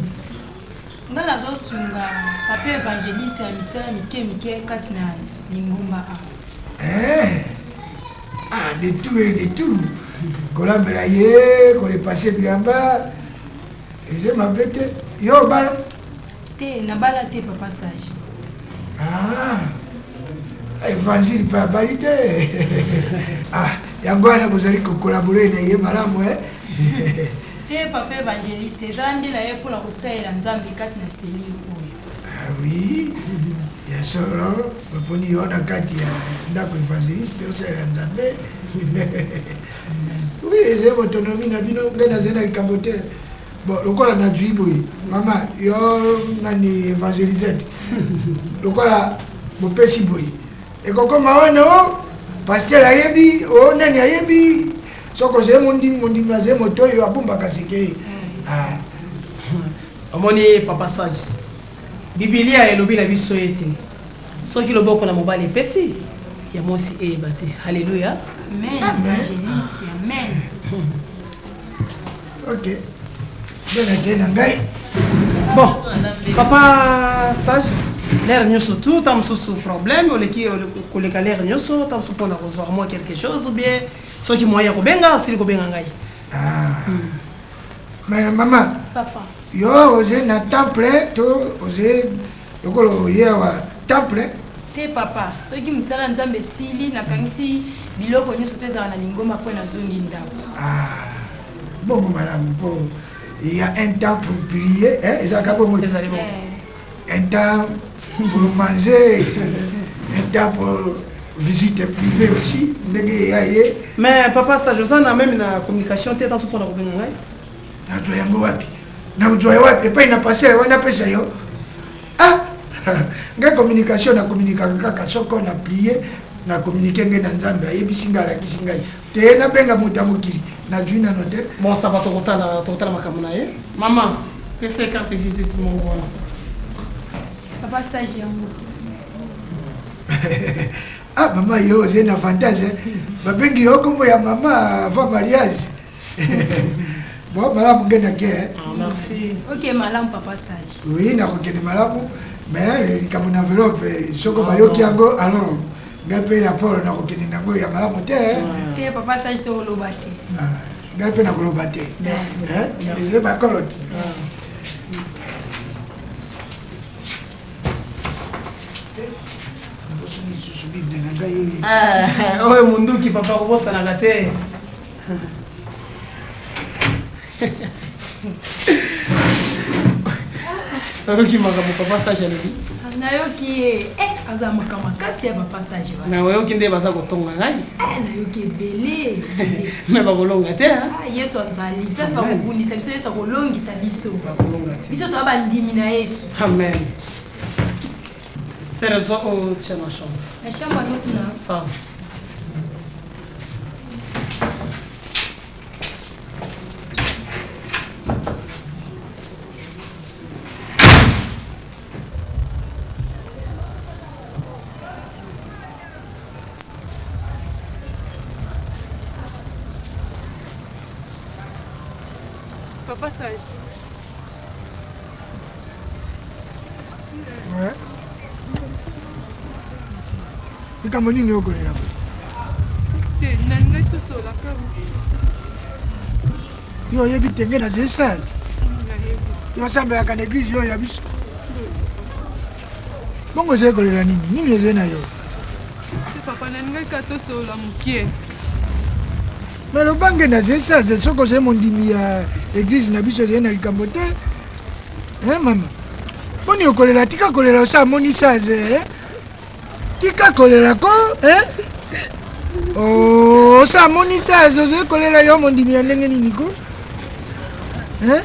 S9: nga nazosunga papa évangéliste ya misala mike kati na lingomba
S2: de tout kolambela ye kolepase bilamba eze mabe te yo bala
S9: te nabala te Papa Sage.
S2: Évangile mpe abali te yango wana kozali kokolabore na ye malamu
S9: te papa évangéliste eza ndela ye mpona kosalela nzambe kati na selile oyo.
S2: Oui, ya solo baponi yo na kati ya ndako évangéliste osalela nzambe. Oui, eza autonomie na bino ngai nazali na likambo te. Bon, lokola nazwi boye mama yo nani évangélisete lokola bopesi boye ekokoma wana o paster ayebi o nani ayebi soko ze mondimi aze moto oyo abumbaka seke.
S11: omoni Papa Sage, Biblia elobi na biso ete soki loboko na mobali epesi ya mosi eyeba te. Alléluia.
S9: Amen. Évangéliste, amen.
S2: Ok.
S11: Bon, Papa Sage, l'air nyonso tout, tam sous problème, ou les galères nyonso, tam sous pour avoir moi quelque chose ou bien ceux qui moyen kobenga, si kobenga ngai.
S2: Mais maman,
S9: papa,
S2: yo osé na temple, to osé lokolo yewa temple.
S9: Te papa, ceux qui musala nzambe sili na kangisi biloko nyonso tezala na lingoma po na zongi ndako.
S2: Bon madame, bon. Il y a un temps pour prier, un temps pour manger, un temps pour visite privée aussi.
S11: Mais papa, ça, je sens même la communication, tu es dans ce point de vue.
S2: La communication, la communication, on a prié, na communiqué na nzambe ayebisinga alakisi ngai te nabenga moto ya mokili nazwi na note.
S11: Bon, ça va tokotala makambo na ye. Maman, pesa carte visite mongo wana.
S9: Papa Sage yango.
S2: Mama yo c'est un avantage babengi yo kombo ya mama avant mariage. Bon malamu ngena ke.
S11: Merci.
S9: Ok malamu Papa Sage.
S2: Oui na kokene malamu mais comme une enveloppe soko bayoki yango alors ngape rapport na kokene nango ya malamu te.
S9: Te Papa Sage te oloba te.
S2: Ngape na koloba te.
S11: Merci.
S2: Eze bakolote.
S11: Oye munduki papa kobosanaka te. Nayoki makambo Papa Sage alobi.
S9: Nayoki ye aza makambo makasi ya Papa Sage wana.
S11: Na wayoki nde baza kotonga ngai.
S9: Nayoki ebele.
S11: Me bakolonga te.
S9: Yesu azali. Place bakobundisa biso Yesu akolongisa biso.
S11: Bakolonga te.
S9: Biso toa bandimi na Yesu.
S11: Amen. C'est raison au tien na chambre.
S9: Na chambre nokuna.
S11: Ça.
S12: Papa Sage.
S2: Ouais. Likambo nini okolela bo?
S12: Te nanga tosola kama.
S2: Yo oyebi tenge na zesage. Yo osambelaka na église yo ya biso. Bongo oza ekolela nini? Nini eze na yo?
S12: Te papa nanga ka tosola mokie.
S2: mais lobange na ça c'est ce que j'ai mon dimi à église na biso na likambo te hein mama boni okolela tika kolela sa moni ça tika kolela ko hein oh sa moni ça je kolela yo mon dimi ndenge nini ko hein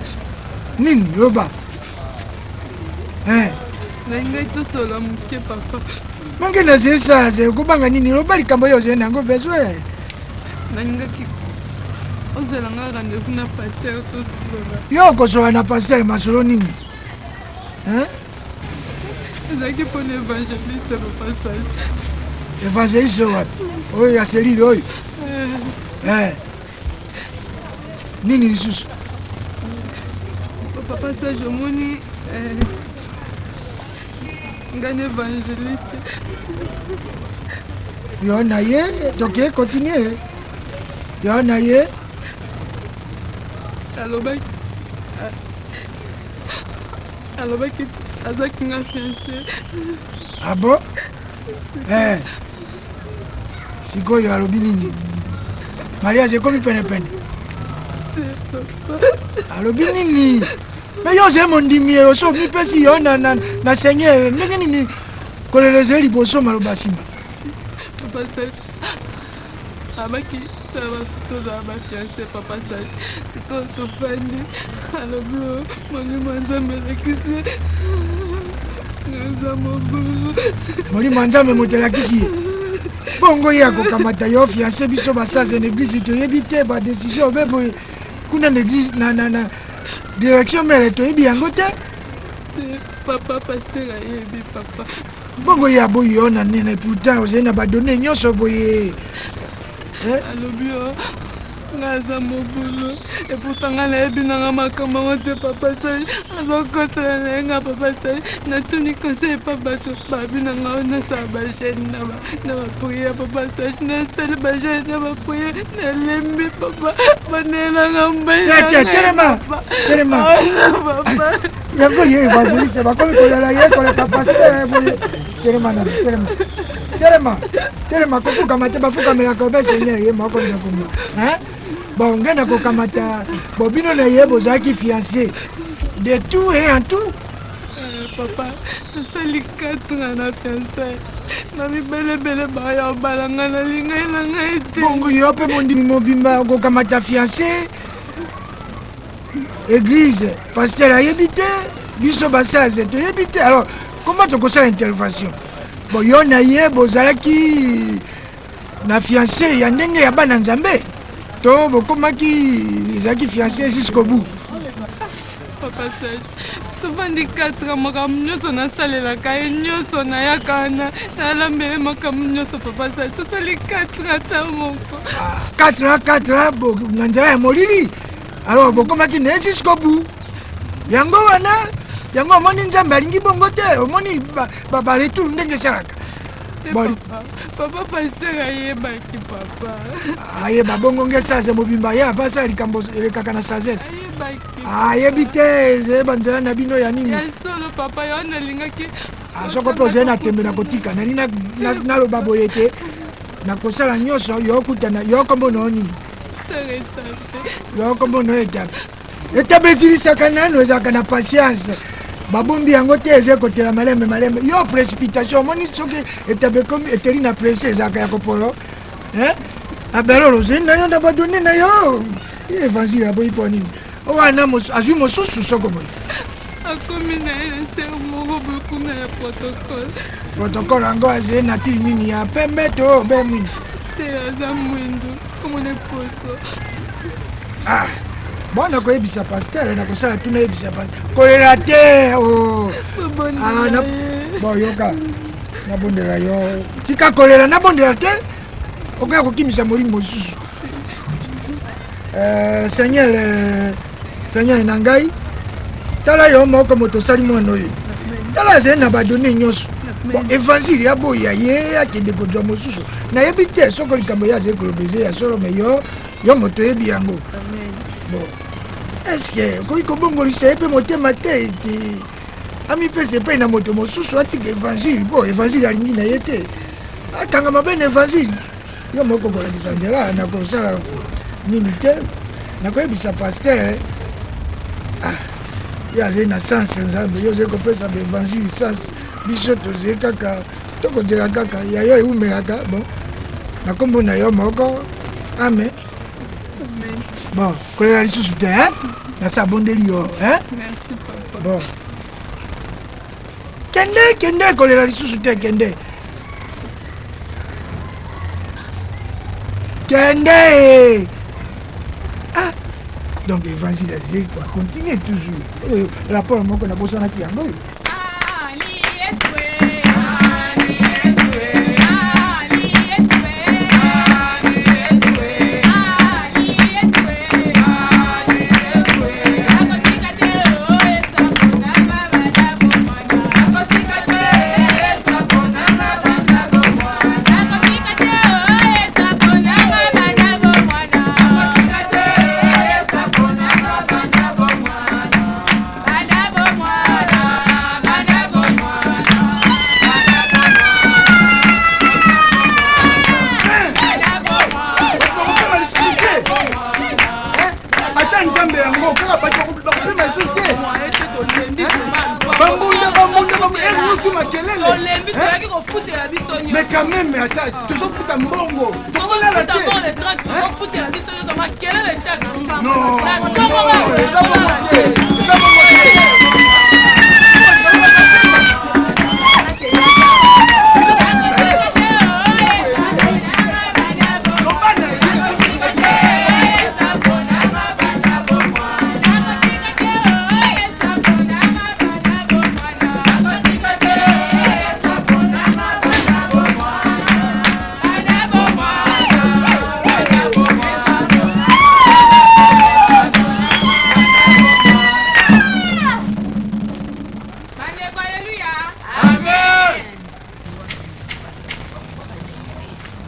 S2: nini loba hein
S12: ngai to sola muke papa
S2: mange na ça c'est kubanga nini loba likambo yo je nango besoin
S12: nangaki ozolanga rendez-vous na pasteur to sola
S2: yo kosola na pasteur masolo nini hein
S12: ezalaki pour l'évangéliste au passage
S2: évangéliste wapi oyo ya selile oyo nini lisusu
S12: papa passage omoni ngai na évangéliste
S2: yo na ye toke continue yo na ye
S12: alobaki azaki nga fiancé.
S2: Ah bon? Sikoyo alobi nini? Mariage ekomi pene. Alobi nini? Mais yo c'est mon dimi oso mi pesi yo na seigneur ndenge nini koleleze liboso maloba simba.
S12: Papa Sage abaki taba toza ba fiancé papa Sage siko tofandi alobi molimo nzambe lekisi
S2: molimo nzambe motelakisi bongo ye akokamata yo fiancé biso basaza na église toyebi te badécision beboye kuna na église na direction mere toyebi yango te
S12: papa pasteur ayebi papa
S2: bongo ye aboyi yo na nene pourtant ozali na badone nyonso boye
S12: alobi yo ngaza mobulu et pourtant nga nayebi nanga makambo yango te papa Sage azokotela na ye nga papa Sage natuni conseil epa bato babi nanga oyo nasala bagene na bapriere papa Sage nasali bagene na bapriere nalembi papa banelanga
S2: mbaitelema yango ye évangéliste bakomi kolela ye koleka paster boye telema kofukama te bafukamelaka obe seigneur ye moko nakoma bon ngena kokamata bobino na ye bozalaki fiancé de tout et en tout
S12: papa nasali 4 ans na fiancé na mibelebele baya obalanga na lingai na ngai te
S2: bongo yo mpe mondimi mobimba kokamata fiancé église paster ayebi te biso basaze toyebi te alors comment tokosala intervention bon yo na ye bozalaki na fiancé ya ndenge ya bana nzambe to bokomaki ezalaki fiancé jusqu'au bout
S12: papa Sage tofandi 4 ans makambo nyonso nasalelaka ye nyonso nayaka nalambele makambo nyonso papa Sage tosali 4 ans ta moko
S2: 4 ans na nzela ya molili alors bokomaki na ye jusqu'au bout yango wana yango omoni nzambe alingi bongo te omoni baretour ndenge esalaka
S12: papa pasteur ayebaki papa
S2: ayeba bongo nge saze mobimba ye apasa likambo elekaka na sagesse ayebi te ezeyeba nzela na bino ya nini
S12: solo papa yo nalingaki
S2: soko mpe ozali na tembe na kotika nani naloba boye te nakosala nyonso yo okutana yo kombo noo nini yo kombo noo etape ezilisaka nano ezalaka na patience babombi yango te eze kotela malembe yo précipitation omoni soki etape komi eteli na presse ezalaka ya kopolo abalolo ozali na yo na badone na yo évangile aboyi mpo nini owana azwi mosusu soko boye
S12: akomi na ye ser moko boye kuna ya
S2: protocole yango azali na tili nini ya pembe to obe mwini
S12: te aza mwindu komona poso
S2: bona koyebisa paster nakosala tuna yebisa paster kolela te boyoka nabondela yo tika kolela nabondela te okoya kokimisa molimo mosusu seigneur na ngai tala yo moko moto osali mwana oyo tala azali na badone nyonso bon évangile ya boya ye akende kozwa mosusu nayebi te soko likambo ye azali koloba eze ya solo me yo moto oyebi yango bon estce okoki kobongolisa ye mpe motema te ete amipesa epai na moto mosusu atika évangile bo évangile alingi na ye te akanga mabe na évangile yo moko kolakisa nzela nakosala nini te nakoyebisa paster ye azali na sanse nzambe yo ozali kopesa baevangile sanse biso tozali kaka tokozela kaka yayo eumelaka bon na nkombo na yo moko amen bon kolela lisusu te nasabondeli yo bon kende kolela lisusu te kende donc évangile azali continue toujours rapport moko na bosanaki yango oyo
S10: mais quand même, attends, tu dois foutre un bongo. Tu dois la tête. Non,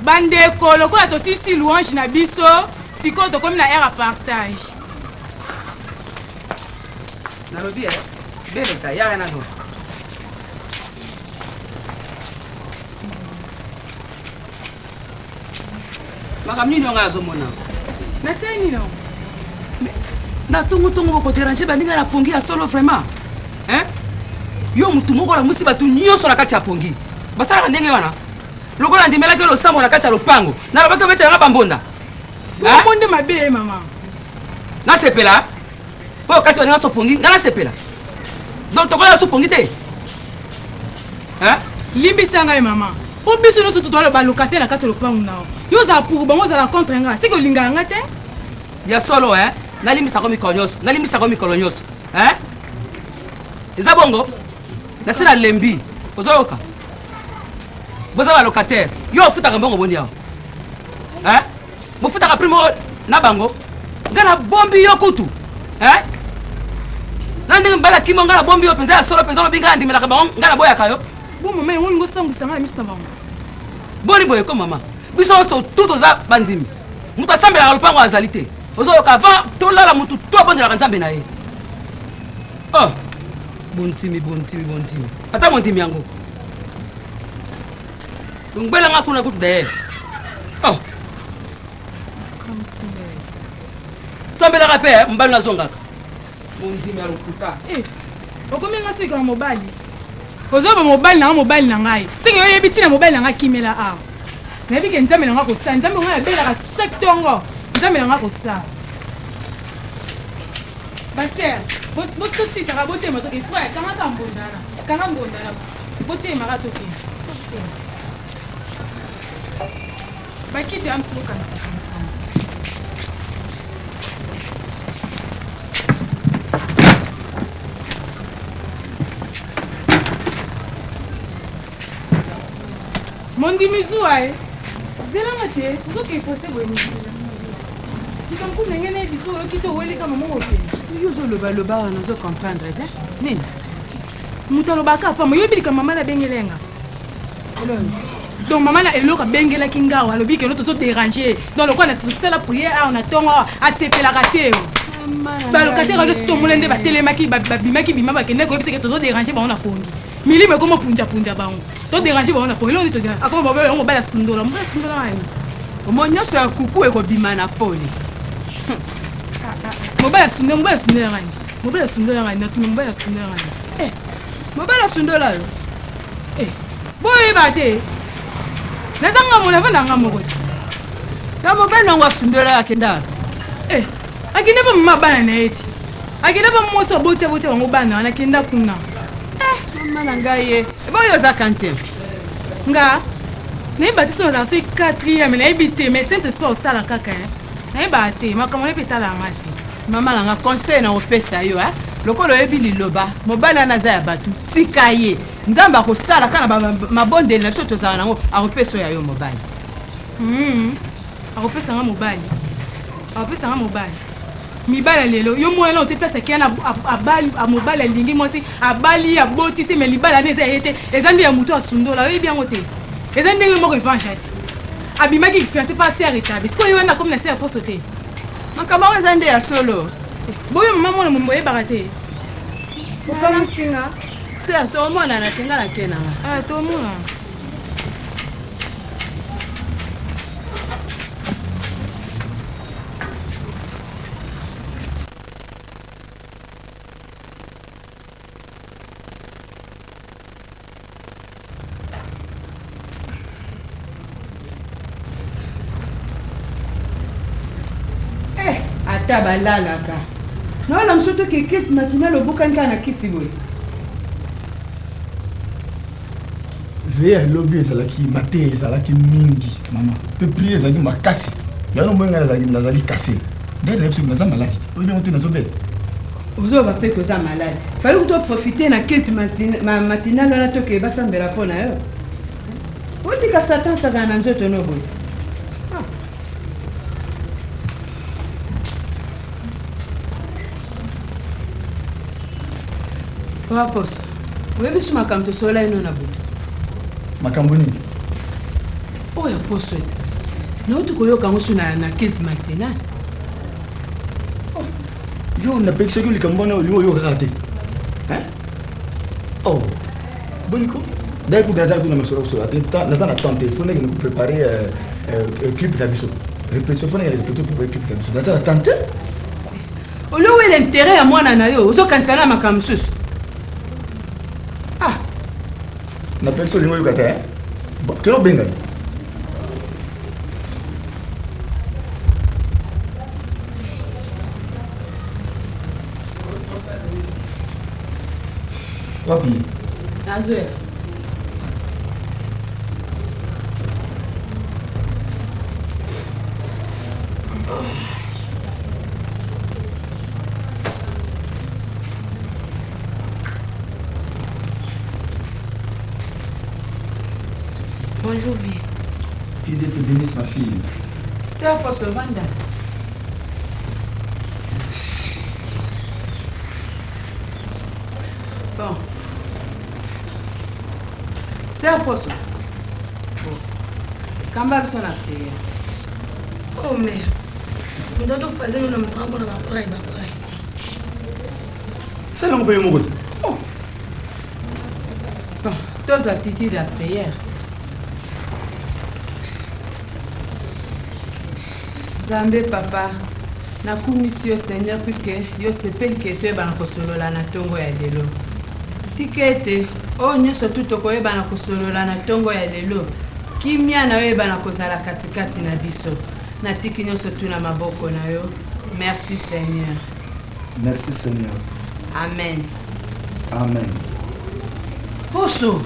S9: bandeko lokola tosisi louange na biso sikoyo tokomi na aire à partage
S13: nalobi beleta yaka nano makambo nini onga azomona
S9: nasei nino
S13: na tongotongo bokoderange baninga na pongi ya solo vraiment yo mutu moko na musi bato nyonso na kati ya pongi basalaka ndenge wana lokola ndimelaki losambo na kati ya lopango nalobaki obetelanga bambonda
S9: monde mabe mama
S13: nasepela mpo kati baninga sopongi nga nasepela donc tokola sopongi te
S9: limbisa ngai mama po biso nyonso totwaloba lokate na kati ya lopango nao yo ozala pour bango ozala contre nga seke olingaka nga te
S13: ya solo nalimbisako mikolo nyonso nalimbisako mikolo nyonso eza bongo nasi na lembi ozoyoka boza balocataire yo ofutaka mbongo boni awa bofutaka primo na bango nga na bombi yo kutu na ndenge mbala kimo nga na bombi yo mpenza ya solo mpenza olobi nga na ndimelaka bango nga na boyaka yo
S9: bo mama yango lingo osangwisanga na miso na bango
S13: boni boye ko mama biso nyonso tu toza bandimi moto asambelaka lopango azali te ozoyoka avant tolala motu to abondelaka nzambe na ye bontimi ata montimi yango ngbelanga kuna kutu daye sambelaka mpe mbali nazongaka montimi ya lokuta
S9: okomi nga soki na mobali ozoba mobali nanga mobali na ngai seke oyebi ntina mobali na ngai kimela awa nayebi ke nzambe na nga kosala nzambe ngai abelaka chaque tongo nzambe na nga kosala baser botosisaka botema toke frère kangaka mbondana kanga mbondana botemaka toke bakiti ya msulokanisa mondimi zuwa zelanga te ozoke epose boyemizila likambo ndenge na biso oyoki te owelika mama okende
S14: yo ozolobaloba wana ozokomprendre te nini
S9: moto alobaka pamba yoyebi likambo mama nabengelenga donc mama na eloko abengelaki ngawa alobi keno tozoderange donc lokola tosala priere awa na ntongo awa asepelaka te balokatera nyonso tomona nde batelemaki babimaki bima bakende koyebiseke tozoderange bango na pongi milimo ekoma punjapunja bango toderange bango na pongi eloko nitoakoma babe yango mobali asundola mobali asundola wani
S14: omo nyonso ya kuku ekobima na pole
S12: Mobile sundola ngani. Mobile sundola ngani. Natuma mobile sundola ngani.
S14: Mobile sundola yo.
S12: Boy bate. Nazanga mona vanda ngamokoti.
S14: Na mobile ngwa sundola yakenda.
S12: Akinde ba mama bana na eti. Akinde ba moso bote wango bana anakenda kuna.
S14: Mama na ngaye. Boyo za kantie.
S12: Nga. Na batiso na so 4e na ebite mais Saint-Esprit au sala kaka. Na ebate makamone petala ngati.
S14: Mama na nga conseil na opesa yo lokolo yebi liloba mobala na za ya batu tika ye nzamba ko sala kana mabondeli na biso tozala nango akopeso ya yo mobali.
S12: Akopesa nga mobali. Akopesa nga mobali. Mibala lelo yo moyela otepesa kiana abali mobali lingi mwasi abali ya boti se melibala neza yete ezandi ya muto asundola yo bien ngote. Ezandi ngo moko evanchati. Abimaki fiancé pas ser établi. Est-ce que yo na comme na ser pour sauter?
S14: Makama ezandi ya solo.
S12: Boyo mama mona mumbo yebarate. Ufamu singa.
S14: Ser to mona na tenga na kena.
S12: To mona.
S14: Ata balalaka. Naona msoto keketi matinale obukanga na kiti boy.
S1: Veya lobby ezalaki mate ezalaki mingi mama. Pe prier ezalaki makasi. Yano mwenga nazali cassé. Dès que naza malade. Obi monte nazobe.
S14: Ozo ba pe ko za malade. Fallait que tu profiter na kiti matinale na to ke basambela pona yo. Oti ka satan saka na nzoto no boy. Wapos. Wewe sima kamto sola ino na butu.
S1: Makamboni.
S14: Oya poso eti. Na utu koyoka ngusu na kilt matina.
S1: Yo na pekse ko likambona yo kate. Oh. Boniko. Dès que nazali kuna mesoro so atenta nazana tante il faut que nous préparer clip d'abiso. Répétition faut répéter pour clip d'abiso. Nazana tante.
S14: Olo we l'intérêt à moi na yo, ozo kansala makamsus.
S1: Na pekse lingo yo kate. Bon, que no benga. Wapi?
S14: Azoe.
S9: Bonjour, vie.
S1: Qu'il te bénisse, ma fille.
S14: C'est à quoi se vendre? Bon. C'est à quoi ça? Bon. Quand va son affaire?
S9: Oh, mère. Nous devons faire une femme pour la praille.
S1: C'est là où on peut y mourir.
S14: Oh. Bon, tous attitudes à prière. Zambé papa, nakumisi yo Seigneur puisque yo sepeli ke toyebana kosolola na ntongo ya lelo. Tika ete oyo nyonso tu tokoyebana kosolola na ntongo ya lelo kimia na yo yebana kozala katikati na biso. Natiki nyonso tu na maboko na yo. Merci Seigneur.
S1: Merci Seigneur.
S14: Amen.
S1: Amen.
S14: Poso.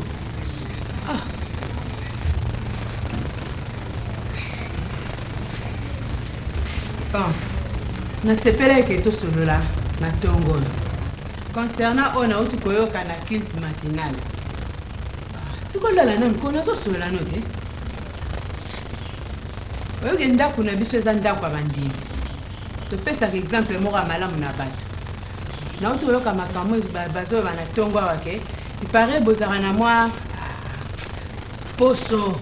S14: Bon, nasepela ke tosolola na ntongo concernant ona uti koyoka na kilt matinal. Tikolala nani kona tosolola no te. Oyoke ndako na biso eza ndako ya bandimi. Topesaka exemple moko ya malamu na bato. Na uti koyoka makambo bazoyoba na ntongo awa ke ipare bozala na mwa poso.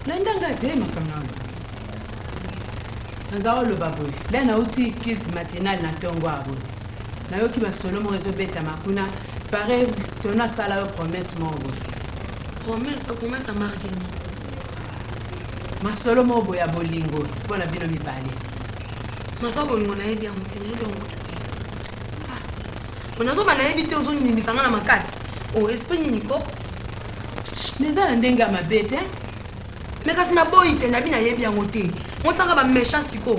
S14: Na ndanga te makambo na Nazao lo baboy. Là na uti kilt matinal na tongo abo. Na yoki masolo mo rezo beta makuna. Pare tona sala yo promesse mo bo.
S9: Promesse à marquer.
S14: Masolo mo bo ya bolingo. Bona bino mi bale.
S9: Maso bolingo na yebi yango te, yebi yango te. Onazo bana yebi te ozonyimisanga na makasi. Oh, esprit nini ko?
S14: Mais ça ndenge ya mabe te.
S9: Mais kasi na boyi te na bina yebi yango te. On tanga ba méchant siko.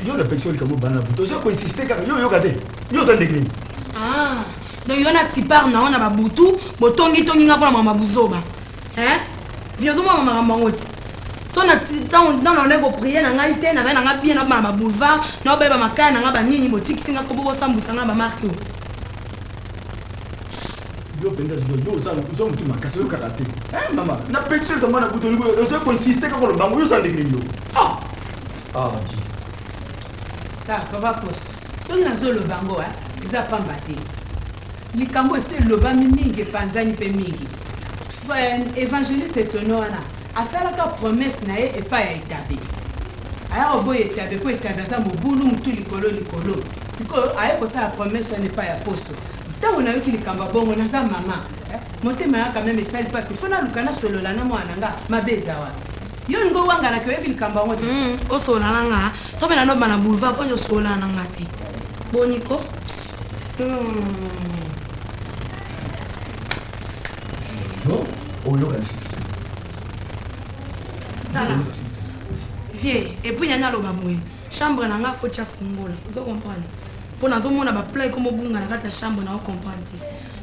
S10: Yo la pection comme bana buto, je ko insister kaka yo kate. Yo za ndenge.
S9: Ah, donc yo na tipar na ona ba butu, botongi tongi nga pona mama buzoba. Hein? Viens moi mama mangoti. So na dans le nego prier na ngai te na nga bien na ba boulevard, na ba makaya na nga ba nini botiki singa ko bo sambusa nga ba marque.
S10: Yo penda yo za mutu makasi yo karate. Mama, na pection comme bana buto ngo yo ko insister kaka lo bango yo za ndenge yo. Ah, ji.
S14: Ta papa pos. So na zo lo bango eza pamba te. Likambo ese loba mingi panzani pe mingi. Évangéliste tono wana asalaka promesse na ye epa ya etabe. Aya oboye etabe ko etabe za mobulu mutu likolo. Siko aya ko sa promesse wana epa ya poso. Tango na yoki likamba bongo na za mama. Motema ya quand même esali parce fona lukana solo la na mwana nga mabeza wa. Yo ngo wanga na ko yebi likamba ngo.
S9: O solo na nga. To bena no bana boulevard po yo solo na nga te. Boniko.
S10: Non, on y a
S9: Vieux, et puis il y a une chambre na nga faut tia fungola. Vous comprenez? Pour nazo mona ba play comme bunga na kata chambre na comprendre.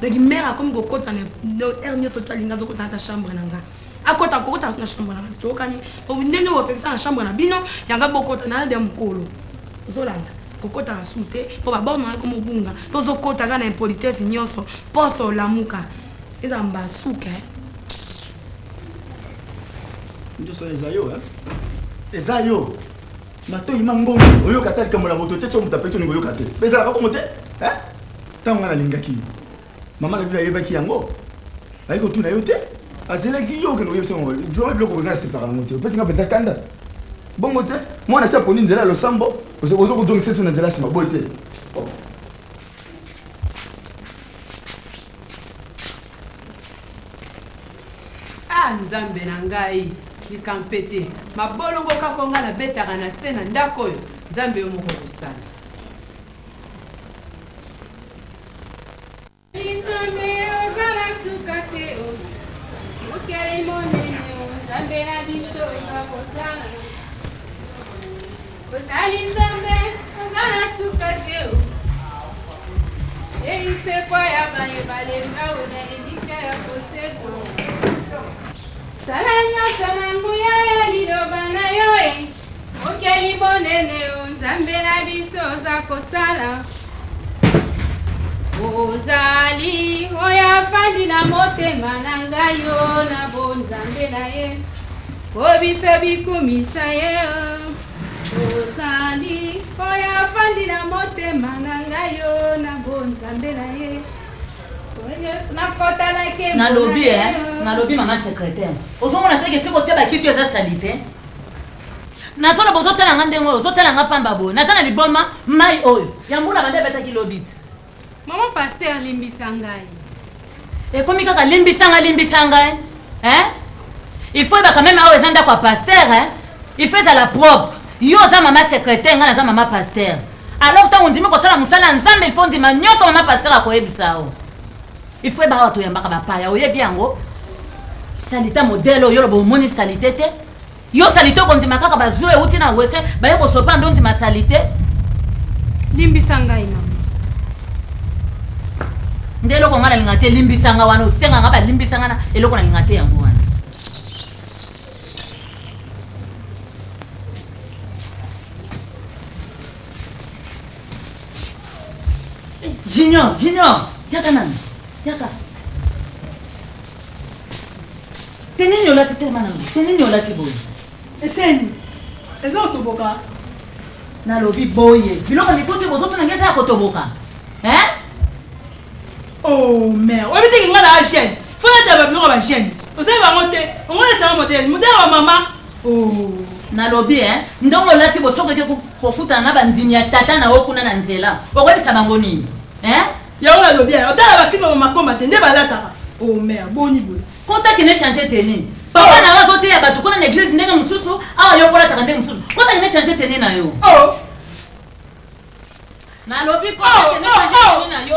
S9: Donc mère comme go kota na dernier soto linga zo kota ta chambre na nga. Akota ko kota na chambre na nga. To kani o ndenge wo pesa na chambre na bino yanga bokota na de mkolo. Zolanda. Kokota asute po ba borna comme bunga. To zo kota ga na impolitesse nyonso. Poso lamuka. Eza mbasuka.
S10: Ndio so ezayo ezayo mato imangongo oyo katali kamola moto te so mutapeto ningo yo kate beza ka komote tango na lingaki mama na bila yebaki yango ayiko tuna yo te azeleki yo keno yebse ngo jo bloko ngara separa moto pesi nga beta kanda bongo te mwana sa poni nzela lo sambo ozo ko donc c'est na nzela sima boite
S14: nzambe na ngai likampete mabolongo kako nga na betaka na se na ndako oyo nzambe yo moko kosala
S15: nzambe ozala suka te okeli monene nzambe na biso ekakosala ozali nzambe ozala suka te eisekwa ya bayebale mbao na elika ya koseko sala nyonso na nguya ya liloba na yo okeli monene nzambe na biso oza kosala ozali oyo afandi na motema na ngai yo na bonzambe na ye po biso bikumisa ye ozali oyo afandi na motema na ngai yo na bonzambe na ye
S8: nalobi mama secrétaire ozomona teke siko tia bakitu eza salite nazona bozotalanga ndenge oyo ozotalanga pamba boye naza na liboma mai oyo yambula bande betaki lobiti
S3: mama paster limbisa ngai
S8: ekomi kaka limbisa ngai il faut ba quand même awa eza ndako ya paster il faut ezala propre yo oza mama secrétaire ngai naza mama paster alors ntango ndimi kosala mosala nzambe il faut ndima nyonso mama paster akoyebisa o il faut ba to yambaka bapaya oyebi yango salita modèle oyo lobo moni salite te yo salite ko ndima kaka bazwe uti na wese ba yebo sopa ndo ndima salite
S3: limbisa ngai mama
S8: ndelo ko ngala lingate limbisa nga wana osenga nga ba limbisa nga na eloko na lingate yango wana Junior yaka nani yaka tenini olati telema nango tenini olati boye
S11: eseni eza otoboka
S8: nalobi boye biloko mikoti bozotuna ngeza ya kotoboka
S11: oh mère oyebi teke nga na agene fo natala babiloko bagene osayi bango te ongonesanga modele wa mama
S8: nalobi ndongo olati bosokoki kokutana na bandimi ya tata na yo kuna na nzela okoyebisa bango nini
S11: yango nalobi otala bakima makomba te nde balataka oh mère boni boye
S8: kotaki ne change teni papa na bazo te ya bato kona na église ndenge mususu awa yo kola taka ndenge mususu kota ine changer tenue na yo na lobi kota ine changer tenue na yo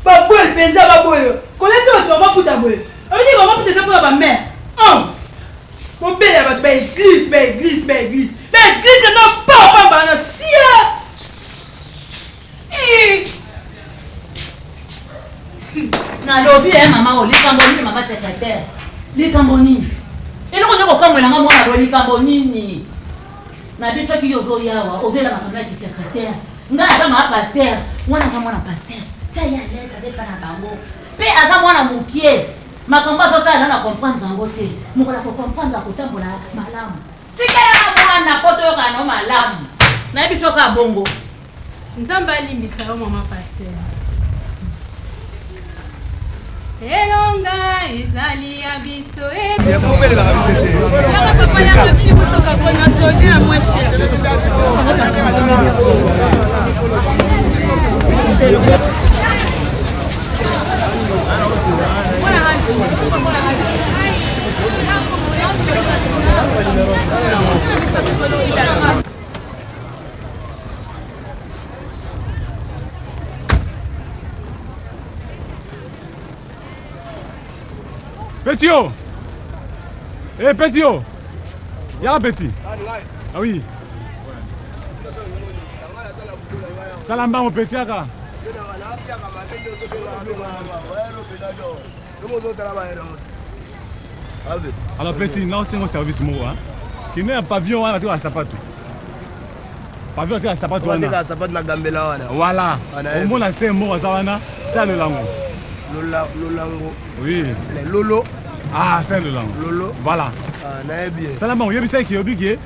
S11: Baboy penza baboy. Connaissez votre maman pour ta boy. On dit maman pour tes pour ma mère. Mon père va te église. L'église non pas na sia.
S8: Na lobi maman likambo nini maman secrétaire. Likambo nini? Eloko nyoko kamwela mwana ro likambo nini? Na biso ki yozo yawa, ozela makambo ya secrétaire. Ngala kama pasteur, mwana pasteur. Ya leta zepa na bango pe aza mwana mukie makambo azosala na comprendre bango te mokola ko comprendre kotambola malamu tikela mwana poto yoka no malamu na biso ka bongo
S3: nzamba alimbisa yo mama pasteur elonga ezali ya biso
S16: Petit-O! Eh, Petit-O! Y'a un petit? Ah oui. Salamba, mon petit, aka. Alors, petit, non, c'est mon service, moi. Qui n'est un pavillon, on a tout à sapato. Pavillon, à sapato. Voilà. Au moins, c'est un mot à Zawana, c'est le lango.
S17: Lolango.
S16: Oui.
S17: Les Lolo.
S16: Ah, c'est le lango.
S17: Lolo.
S16: Voilà.
S17: Ah, n'a bien.
S16: Salamba, il y a des gens qui ont oublié.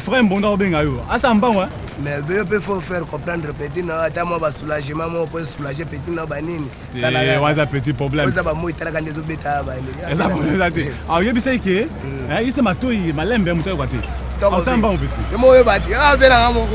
S16: Frère Mbonda Obengayo. Ah, ça me va,
S17: mais il faut faire comprendre petit, non, attends, moi, soulagement, moi, pour soulager petit, non, banine.
S16: C'est un petit problème.
S17: Vous avez moi, il y a des obétas,
S16: alors, il y a des gens qui ils se matent, ils m'aiment bien, ils m'ont ça me va, mon petit.
S17: Je m'en vais, ah, viens là, mon gars.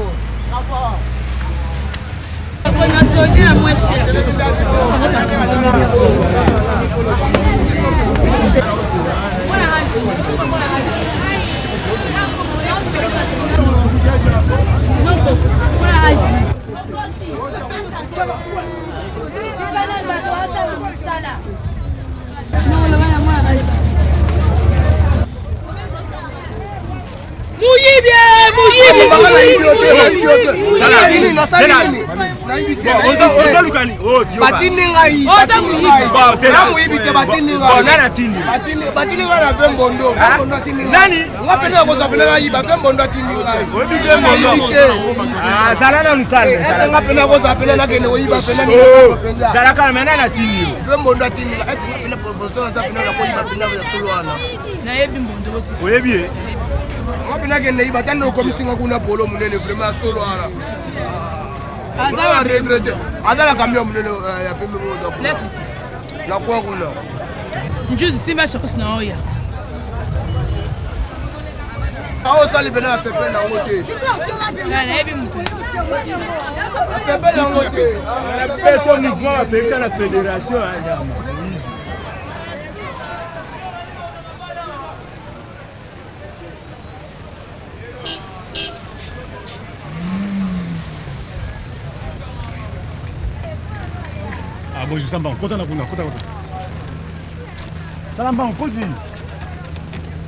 S17: Wapina kende iba tano komisinga kuna polo munene vraiment solo ara. Azala retraite. Azala kamyo munene ya pembe moza. Na kwa kuna.
S12: Njuzi simba shakos na oya.
S17: Aho sali bena sepe na ngote.
S12: Na ebi mtu.
S17: Sepe na ngote.
S16: Na peto ni vwa peka na fédération anyama. Ah bonjour Samba, content d'abonner, content. Salamba, on peut dire.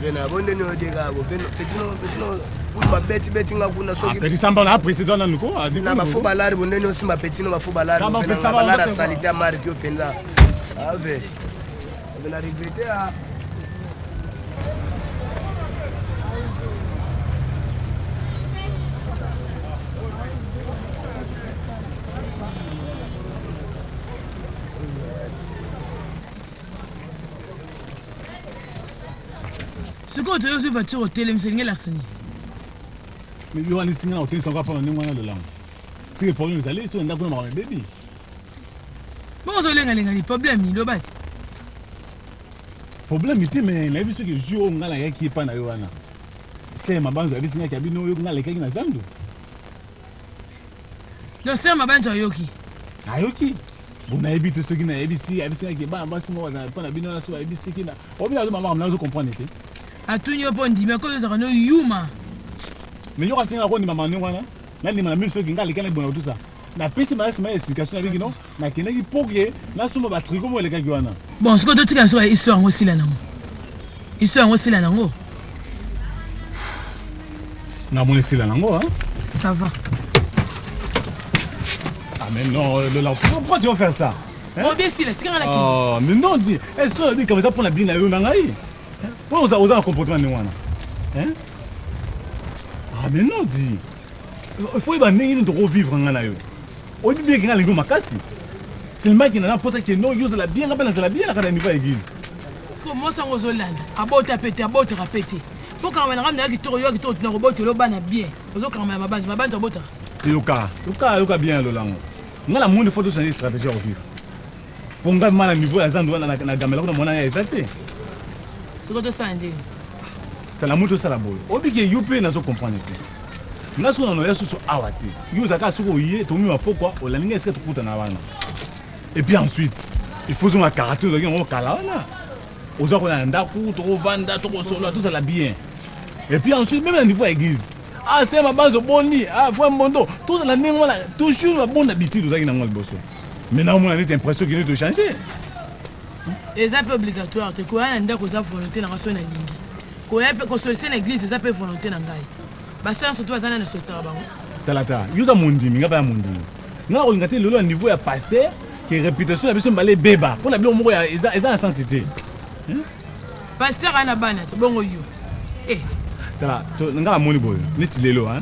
S17: Bena bonne no dega go petino pour beti ngakuna so
S16: petit Samba na président na nuko
S17: na bafuba lari bonne no sima petino bafuba lari na lara salita mari kyo penza ave bena regretter a
S13: Ce que tu as vu voiture au télé, c'est une l'arsenal.
S16: Mais il y a un signal au télé, ça va pas dans le langue. C'est le problème, vous allez, c'est un d'accord avec un bébé.
S13: Bon, vous avez un problème, il doit battre.
S16: Problème, mais la vie, c'est que je joue à la qui est pas na yoana. C'est ma bande, vous avez signé qu'il y a bien eu les qui na zando.
S13: Donc, c'est ma bande à Yoki.
S16: À Yoki. Vous n'avez pas ceux qui n'ont pas ici, avec qui est bas, si moi, vous pas la bino sur la ABC qui n'a. Au bien de maman, vous comprenez.
S13: À tout niveau, on dit, mais quand vous avez un yuma.
S16: Mais il y aura un rôle de maman, là, il m'a mis ceux qui n'ont pas bon tout ça. La PC m'a laissé ma explication avec non, na qui n'a pas que là, sur ma batterie, comme les gars qui ont.
S13: Bon, ce que tu as dit, histoire aussi là, non. Histoire aussi là, non.
S16: Na mon laissé là, non, hein.
S13: Ça va.
S16: Ah, mais non, pourquoi tu vas faire ça?
S13: Bon, bien sûr, tu as la
S16: oh, mais non, dis, est-ce que tu as pour la bine à eux, nangaï? Pourquoi vous avez un comportement de moi? Hein? Ah, mais non, dis. Il faut que vous revivre en Anaïo. Au début, il y a un peu c'est le mec qui n'a pas posé que non, il y a bien, la bien, la cadence de l'église.
S13: Parce que moi, c'est un Rosoland. À bord, tu as pété, à bord, tu as pété. Pour quand on a ramené un guitar, il y a un guitar, tu as robot, tu as bien. Vous avez quand même ma bande, tu as bota.
S16: Luka bien, le langue. On a la moindre fois de changer de stratégie à revivre. Pour nga mal à niveau, la zande, on a la gamelle, on a exalté.
S13: C'est quoi de ça, Ndé?
S16: C'est la moto, ça la boule. Au pied, il y a un comprendre. Nga siko na yesu awati yo zaka siko yé to mi pourquoi o la ninga est-ce que tu kuta na wana et puis ensuite il faut un caractère de on kala wana ozo ko na ndaku to vanda to solo tout ça la bien et puis ensuite même au niveau église ah c'est ma base boni ah faut mondo tout ça la ninga la toujours la bonne habitude zaki na ngol boso maintenant on a l'impression qu'il est changer
S13: et ça peut obligatoire te quoi na ndako za volonté na raso na lingi ko ya ko solliciter l'église ça peut volonté na ngai. Basa surtout azana na sosera bango.
S16: Talata, yuza mundi, minga ba mundi. Nga ko ngati lelo niveau ya pasteur qui réputation na biso mbale beba. Pour la bilo moko ya eza sensité.
S13: Pasteur ana bana bongo yo. Eh.
S16: Tala, to nga moni boyo. Niti lelo hein.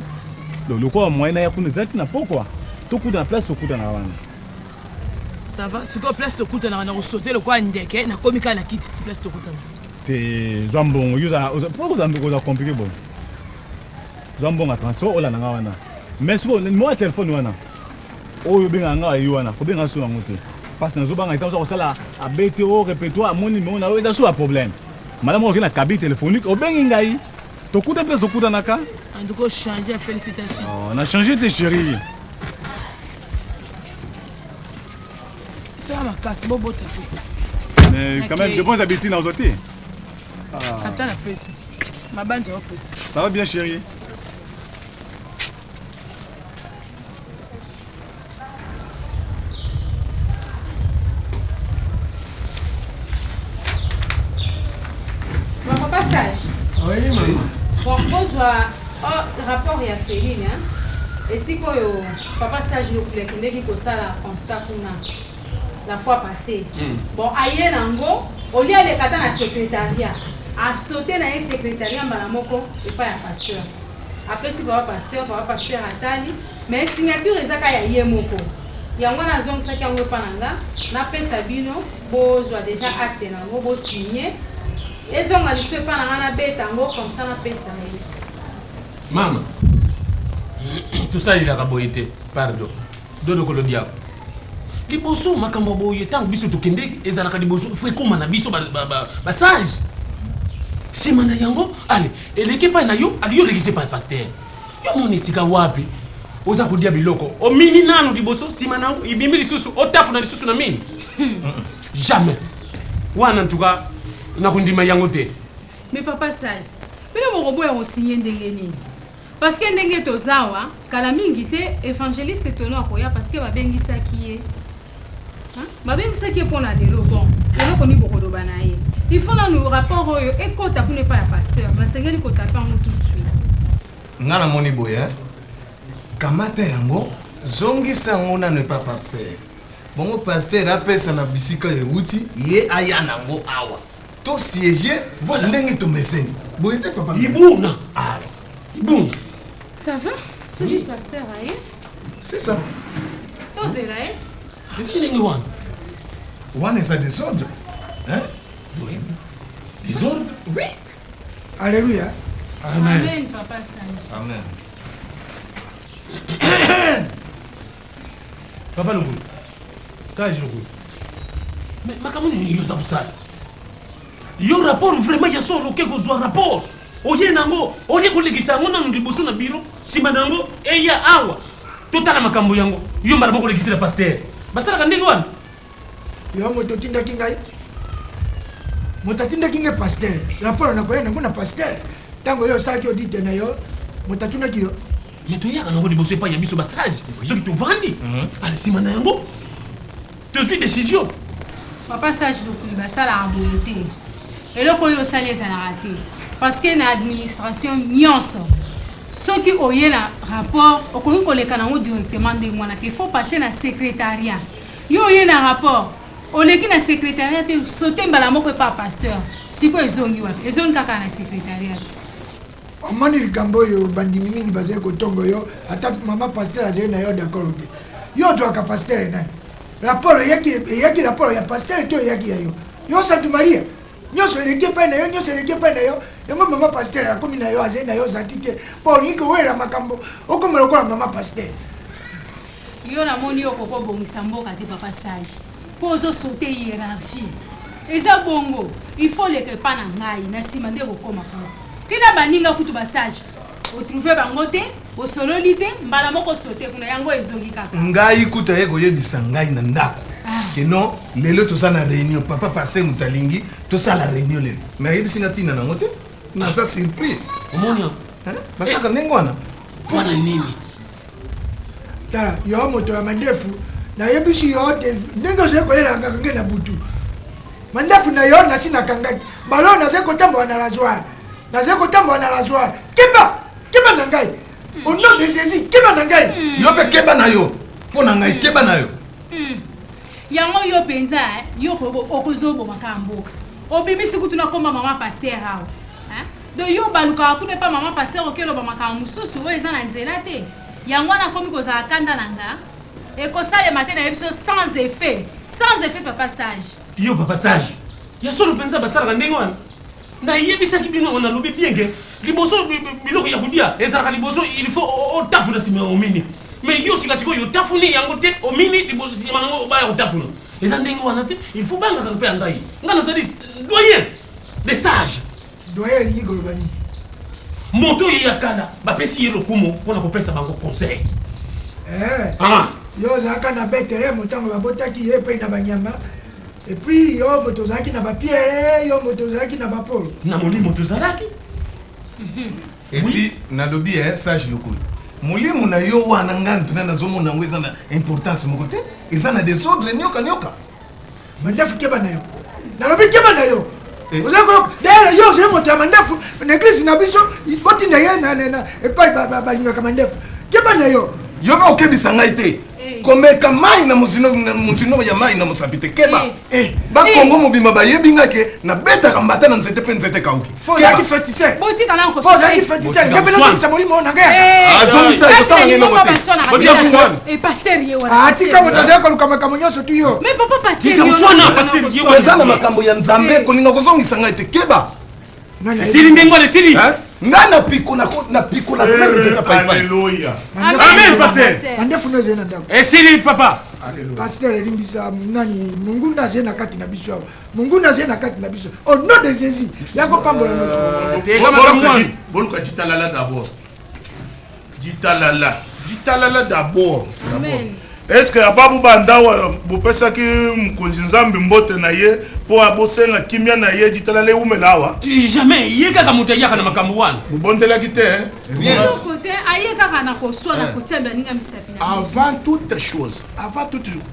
S16: Le quoi moyen ya kuna zati na pourquoi? To kuda na place to kuda na wana.
S13: Ça va, ce que place to kuda na sauter le quoi ndeke na komika na kiti place to kuda.
S16: Te zambongo yuza pour vous ambigo compliqué bon. Zambonga transfert ola nanga wana mais so mo téléphone wana oyo benga nga yiwana ko benga so ngote parce que nazobanga itazo sala abeti o répertoire moni mo na weza so problème madame o kina cabine téléphonique o bengi ngai to kuta place to kuta naka
S13: en tout cas changer félicitations
S16: on a changé tes chéris
S13: ça ma casse bobo tape
S16: mais quand même de bonnes habitudes dans autres
S13: attends la pèse ma bande va pèse
S16: ça va bien chérie.
S15: Oui, maman. Bon, bonjour. Oh, rapport ya Céline, hein. Et si quoi, papa sage le coulé qui ça la constat la fois passée. Bon, aïe nango, au lieu de kata na secrétariat, a sauté na secrétariat balamoko et pas un pasteur. Après si papa pasteur atali, mais signature ezaka ya yemoko. Yango na zong sa kango pananga, na pesa bino, bozwa déjà acte nango bo signer. Et ils ont dit que pas na bête comme ça na pesa.
S4: Maman, tout ça il a kaboyete, pardon. Dodo ko lo diabo. Liboso makambo boye tant biso to kende ezalaka liboso faut comme na biso ba sage. Si mana yango, allez, et l'équipe na yo, ali yo lekise pas pasteur. Yo moni sika wapi? Oza ko dia biloko. O mini nanu liboso si mana ibimbi lisusu, o tafu na lisusu na mini. Jamais. Wana en tout cas
S15: mais papa sage, mais le robot est signé ndengeni. Parce que ndenge tozawa, kala mingi te évangéliste tono akoya parce que babengisa kié. Hein? Babengisa kié pour la delo bon. Elo koni bokodo banaye. Il faut dans nos rapports oyo et kota pour ne pas pasteur, na sengeli ko taper tout de suite.
S6: Ngana moni boya. Kamata yango zongisa ngona ne pas pasteur. Bongo pasteur apesa na bisika ye wuti ye aya nango awa. To siéger, voilà. Ndenge to meseni. Boyete papa.
S4: Ibuna. Ah. Ibuna.
S15: Ça va?
S3: soki pasteur aye
S6: C'est ça.
S3: tozela ye
S4: eza ndenge wana
S6: wana eza désordre. Hein?
S4: Oui. Désordre?
S6: Oui.
S2: Alléluia.
S3: Amen, papa sage.
S6: Amen.
S4: Papa Lugulu. Sage Lugulu. Mais makambo nini yoza kusala? Yo rapport vraiment ya solo ke kozwa rapport. Oye nango, oye kolekisa ngo na liboso na biro, sima nango eya awa. Totala makambo yango. Yo mbala boko lekisa pasteur. Basala ndenge wana.
S2: Yo moto tindaki ngai. Moto tindaki ngai pasteur. Rapport na koyena ngona pasteur. Tango yo saki odite na yo, moto tundaki yo.
S4: Mais tu yaka nango liboso pa ya biso basage. Soki tu vandi. Ali sima na yango. Tu suis décision.
S3: Papa sage lokuli basala aboyete. Eloko oyo osali ezalaka te parce que na administration nyonso soki oye na rapport okoki koleka nango directement ndenge wana te il faut passer na secrétariat yo oye na rapport oleki na secrétariat te sote mbala moko epa pasteur siko ezongi wapi ezongi kaka na secrétariat
S2: omoni likambo oyo bandimi mingi bazali kotongo yo ata mama pasteur azali na yo d'accord te yo ozwaka pasteur nani rapport eyaki rapport ya pasteur to eyaki ya yo yo Sainte Maria nyonso eleki epai na yo nyonso eleki epai na yo yango mama pasteur akomi na yo azali na yo zanti te mpo olingi owela makambo okoma lokola mama pasteur
S3: yo namoni yo kokobongisa mboka te papa sage mpo ozosaute hiérarchie eza bongo il faut leka epa na ngai na nsima nde kokoma kuna tina baninga kutu basage otrouve bango te osololi te mbala moko sote kuna yango ezongi kaka
S6: ngai kuta ye koyebisa ngai na ndako keno lelo toza na réunion papa passer mutalingi tosala réunion lelo mais ayebisi nga ntina nango te naza surpris
S4: omoni
S6: basaka ndenge wana
S4: mpona nini
S2: tala yo moto ya mandefu nayebisi yo te ndenge ozali koyelanga kange na butu mandefu na yo nasi nakangaki balo nazali kotambola na rasoir nazali kotambola na rasoir keba na ngai au nom de Jésus keba na ngai
S6: yo mpe keba na yo mpo na ngai keba na yo
S3: yango yo penza yo okozobomaka mboka obimisi kutu nakoma mama pasteur awa do yo balukaka kuna epa mama pasteur okeloba makambo mosusu oyo eza na nzela te yango wana akomi kozala kanda na nga ekosalema te na ye biso sans effet papa sage
S4: yo papa sage ya solo mpenza basalaka ndenge wana nayebisaki bino nalobi bienge liboso biloko ya kolia ezalaka liboso il faut otafuna nsima ya omini mais yo sikasikoyo otafuni yango te omini liboso nsima nango obaya kotafuna eza ndenge wana te il faut bangaka mpe ya ngai nga nazali doyen de sage
S2: doyen elingi koloba nini
S4: moto oyo ya kala bapesi ye lokumu mpona kopesa bango conseil
S2: yo ozalaka na betelemo ntango babotaki ye mpe na banyama epuis yo moto ozalaki na bapierre yo moto ozalaki na bapolo
S4: na molimo tozalaki
S6: epuis nalobi sage lokolo molimo na yo wana ngani mpena nazomona yango eza na importance moko te eza na desordre nyoka
S2: mandefu keba na yo nalobi keba na yo ozali koyoka d'ailleurs yo ozali moto ya mandefu na eglise na biso otinda ye epai balingaka mandefu keba na yo
S6: yo mpe okebisa ngai te komeka mai na mosino ya mai na mosapi te keba bakongo mobima bayebi nga ke nabetaka mbata na nzete mpe nzete kauki
S2: ozalaki fétisaire ozalaki fétisaire ngai mpe nazongisa molimo na ngai moto azali koluka makambo nyonso tu yo
S6: eza na makambo ya nzambe kolinga kozongisa ngai te keba
S4: esili ndenge wana esili
S6: nga napikola nzete paipai
S4: amen paster
S2: mandefu no ezali na ndako
S4: esili papa
S2: paster elimbisa nani monguna azali na kati na biso awa monguna azali na kati na biso au nom de Jésus yango pambola
S1: boluka jitalala d'abord jitalala d'abord est-ce que apa bubandawa bupesaki mkonzi nzambe mbote na ye po abosenga kimia na ye jitalala eumela awa
S4: jamais ye kaka moto ayaka na makambo wana
S1: bubondelaki te
S3: kote aye kaka na koswa na kotiamba ninga misapi na
S1: avant toute chose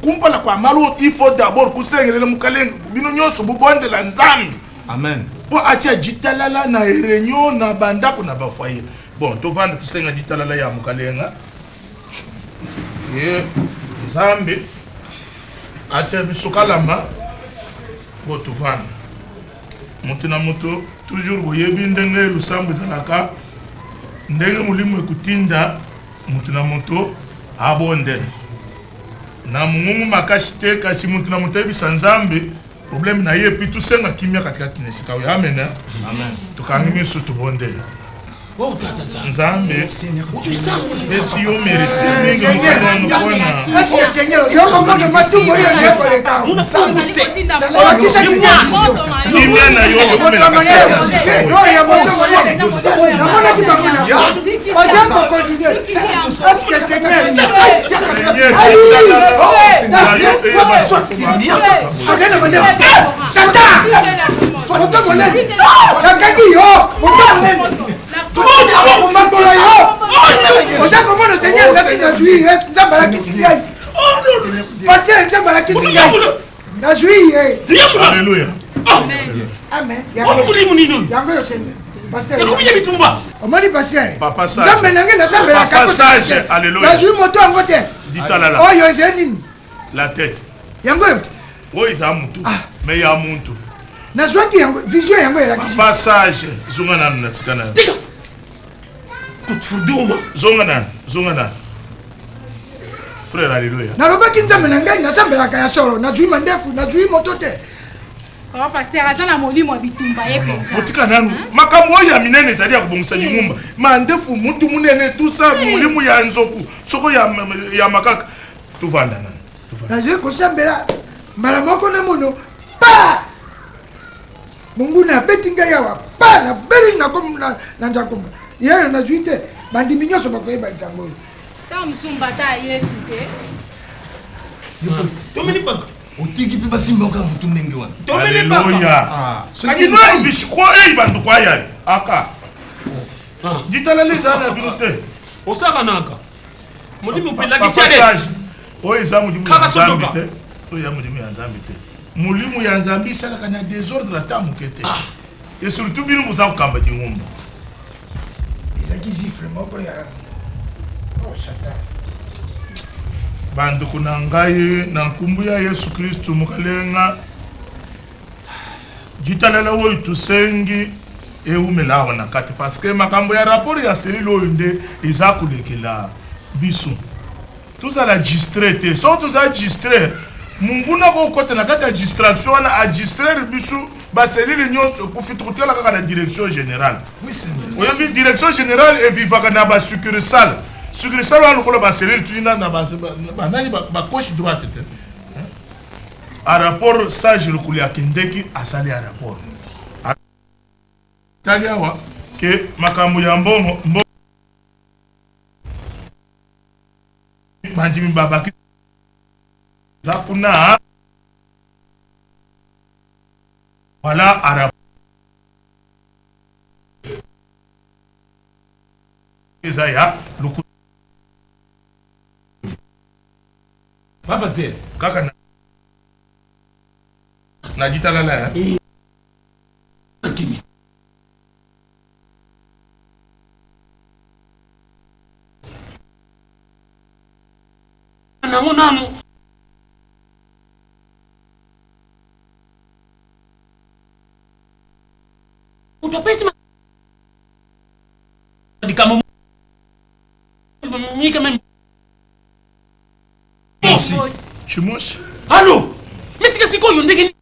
S1: kumpala kwa malu il faut d'abord kusengelela mukalenga bino nyonso bubondela nzambe
S6: amen
S1: po atia jitalala na réunion na bandako na bafoyer bon tovanda tusenga jitalala ya mukalenga nzambe atia biso kalamba po tovanda moto na moto toujours boyebi ndenge lusambo ezalaka ndenge molimo ekutinda mutu na moto abondela na mungu makasi te kasi mutu na moto yebisa nzambe problème na ye puis tusenga kimia katikati na esika oyo amen tukangi miso tubondela nzambe esi yo meresi mingi mokona kimia na yo Alléluia.
S2: Amen.
S1: Papa sage. Alléluia. La tête. Oui, c'est un moutou. Mais il y a un moutou. Papa sage. Zonganan. Zonganan. Frère, alléluia.
S3: Papa pasteur aza na molimo bitumba ye penza.
S1: Otika nanu. Makambo ya minene ezali ya kubongisa nyumba. Mandefu mutu munene tout ça molimo ya nzoku. Soko ya makaka. Tuvanda nanu.
S2: Naje kosambela mala moko na mono. Pa! Mungu na betinga yawa. Pa na beli na kom na njakomba. Yeye na juite bandi minyoso bakoyeba litango.
S3: Ta musumba ta Yesu te.
S6: Tomeni baka. Otiki pe basimba ka mutu ndenge wana.
S1: Alléluia. Akino bishiko bantu kwa yali. Aka. Ditala les ana binute.
S4: Osaka naka. Molimo pela
S1: kisale. Oyo eza mudimu ya nzambe te. Oyo ya mudimu ya nzambe te. Mulimu ya nzambe isala kana désordre ta mukete. Et surtout binu muza kamba dingumba.
S2: Ezaki gifle moko ya oh Satan.
S1: Bandu kuna ngai na nkumbu ya Yesu Kristu mukalenga jitalela oyo tusengi eumela wana kati parce que makambo ya rapport ya selile oyo nde eza kulekela biso tozala distrait te so toza distrait mungu na kokota na kati ya distraction wana a distraire biso baselile nyonso kufitukutikala kaka na direction générale oyebi direction générale evivaka na basucursale succursale wana lokola baselile tulina na banani bakoche droite te a rapport sage lokuli akendeki asali a rapport tali awa ke makambo ya mbongo bandimi babaki zakuna voilà a rapport ezaya lokuli
S4: Papa Stel.
S1: Kaka na jitala la
S4: Kimi. Nanu. Utapesi dikamo mika même
S1: Chimoshi.
S4: Allô? Mais c'est que c'est quoi yon dégini?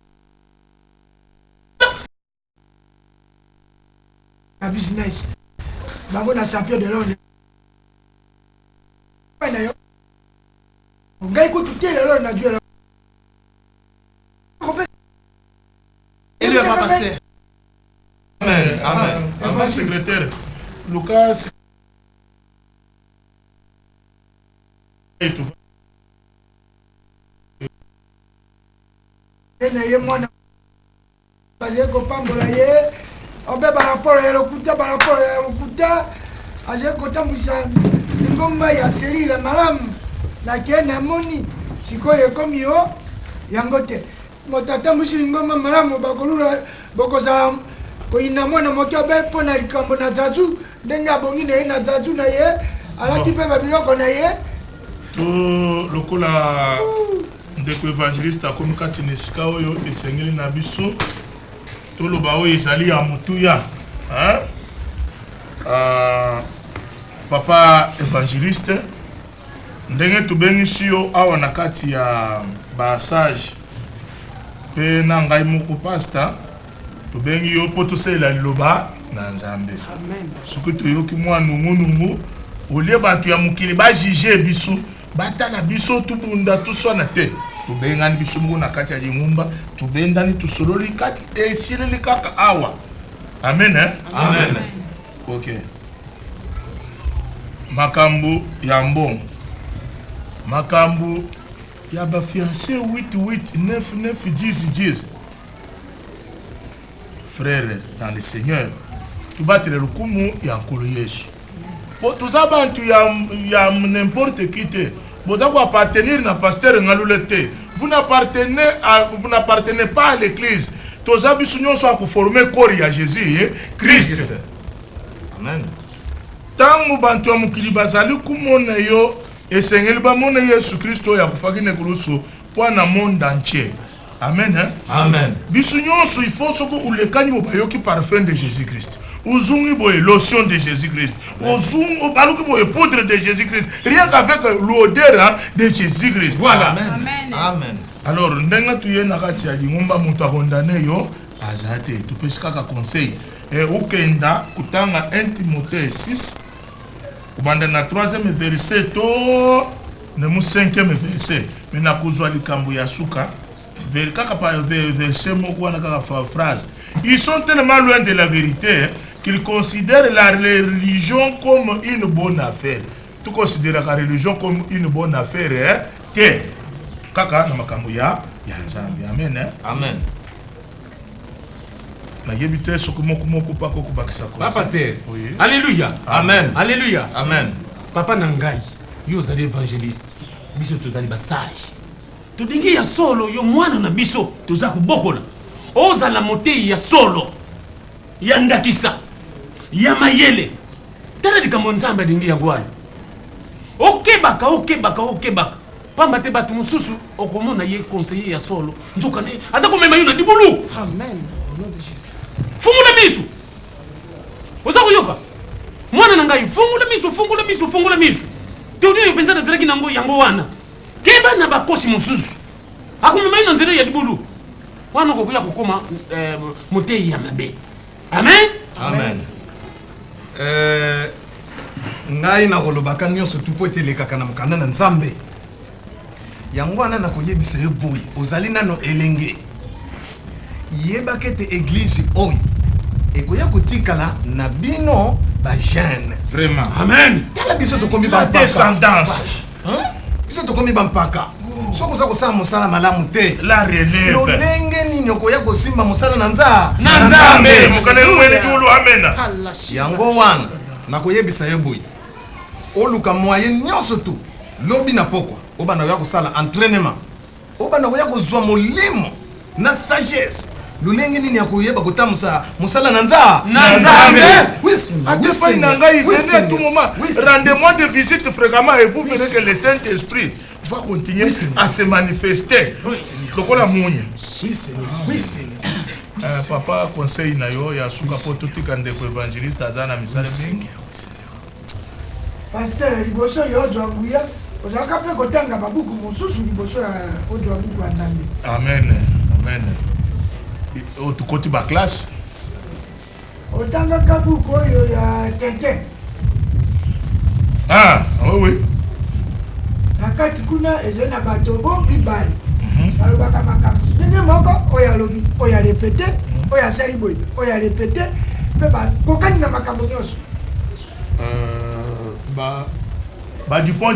S2: A business. Bango na champion de l'ordre. Bana yo. Ngai ko tuté le na Dieu.
S6: Et le pasteur.
S1: Amen. Avant secrétaire Lucas et tout.
S2: Ye mwana baje ko pambola ye obe baraporo ya lokuta aje ko tambusha ngomba ya selile malamu na kena moni sikoye komi yo yangote motata mushi ngomba malamu bakolula bokoza ko ina mwana mokia be pona likambo na zazu ndenga bongi na zazu na ye alati pe babiloko na ye
S1: to lokola ndeko évangéliste akomi kati na esika oyo esengeli na biso toloba oyo ezali ya motuya papa évangéliste ndenge tubengisi yo awa na kati ya basage pe na ngai moko pasta tubengi yo po tosala liloba na Nzambe. Soki toyoki mwa nungu olie bantu ya mokili bajige biso batala biso tubunda toswana te tubengani biso moko na kati ya lingumba tubendani tusololi kati esileli kaka awa. Amen, eh? Amen. Ok. Makambo ya mbongo. Makambo ya ba fiancé 8-8-9-9-10. Frère dans le Seigneur, tu vas te le kumu ya nkolo Yesu. Po tuza bantu ya n'importe qui te. Vous avez appartenir na pasteur ngalulete. Vous n'appartenez pas à l'église. Toza bisu nyonso akuformer corps ya Jésus, Christ. Amen. Tangu bantu ya mukili bazali kumona yo esengeli bamona Yesu Kristo ya kufaki nekuluso po na monde entier. Amen, hein? Amen. Bisu nyonso il faut soko ulekani bobayoki parfum de Jésus Christ. Uzungi boye lotion de Jésus Christ. Uzungi baluki boye poudre de Jésus Christ. Rien qu'avec l'odeur de Jésus Christ. Voilà. Amen. Amen. Alors ndenga tuye na kati ya lingumba mutu akondane yo azate tupesi kaka conseil ukenda kutanga 1 Timothée 6 kubanda na 3e verset to ne mu 5e verset mena kuzwa likambo ya suka kaka pa verset moko na kaka phrase. Ils sont tellement loin de la vérité qu'ils considèrent la religion comme une bonne affaire. Tu considères la religion comme une bonne affaire, te kaka na makambo ya Nzambe. Amen, eh? Amen. Na yebite moko pa ko bakisa ko.
S4: Papa pasteur. Oui. Alléluia. Amen. Alléluia.
S1: Amen.
S4: Papa nangai, yo zali évangéliste. Biso tozali ba sage. Tudingi ya solo yo mwana na biso toza kubokola. Oza la motei ya solo. Ya ndakisa. Ya mayele. Tala likambo Nzambe dingi ya ngwana. Okebaka. Pamba te batu mususu okomona ye conseiller ya solo. Nzoka ne aza komema yo na dibulu. Amen. Au nom de Jésus. Fungula misu. Oza kuyoka. Mwana nangai fungula misu. Teodi yo penza zalaki nango yango wana. Keba na bakosi mususu. Akomema yo na nzela ya dibulu. Wana kokuya kokoma motei ya mabe. Amen.
S6: Amen. Ngai na kolobaka nyonso tupo etelekaka na mokanda na Nzambe. Yango wana na koyebisa yo boye ozali nano elenge. Yebaka ete église oyo ekoya kotikala na bino ba jeune.
S1: Vraiment.
S6: Amen. Tala biso tokomi ba
S1: descendance.
S6: Biso tokomi ba mpaka. Soko za kosala mosala malamu te.
S1: La relève.
S6: Lolenge nini okoya kosimba mosala na
S1: Nzambe. Mokane mwene kulu amena.
S6: Yango wana na koyebisa yo boye. Oluka moyen nyonso tu lobi na pokwa. Obana ya kosala entraînement. Obana ya kozwa molimo na sagesse. Lolenge nini ya koyeba kotamusa mosala na Nzambe. Oui,
S1: Adefai nangai venez à tout moment. Rendez-moi de visite fréquemment et vous verrez que le Saint-Esprit va continuer à se manifester. Lokola munye.
S6: Oui, Seigneur.
S1: Papa conseil na yo ya suka poto tikande ko évangéliste azana misale mingi.
S2: Pasteur liboso yo dwanguya ozaka pe kotanga babuku mosusu liboso ya odwa buku ya Nzambe.
S1: Amen. Amen. Otukoti ba classe.
S2: Otanga kabuku oyo ya Tintin.
S1: Ah, oui.
S2: Nakati kuna ezena bato bo bibali. Balobaka makambo. Ndenge moko oya lobi, oya répéter, oya sali boy, oya répéter, pe ba kokani na makambo nyonso.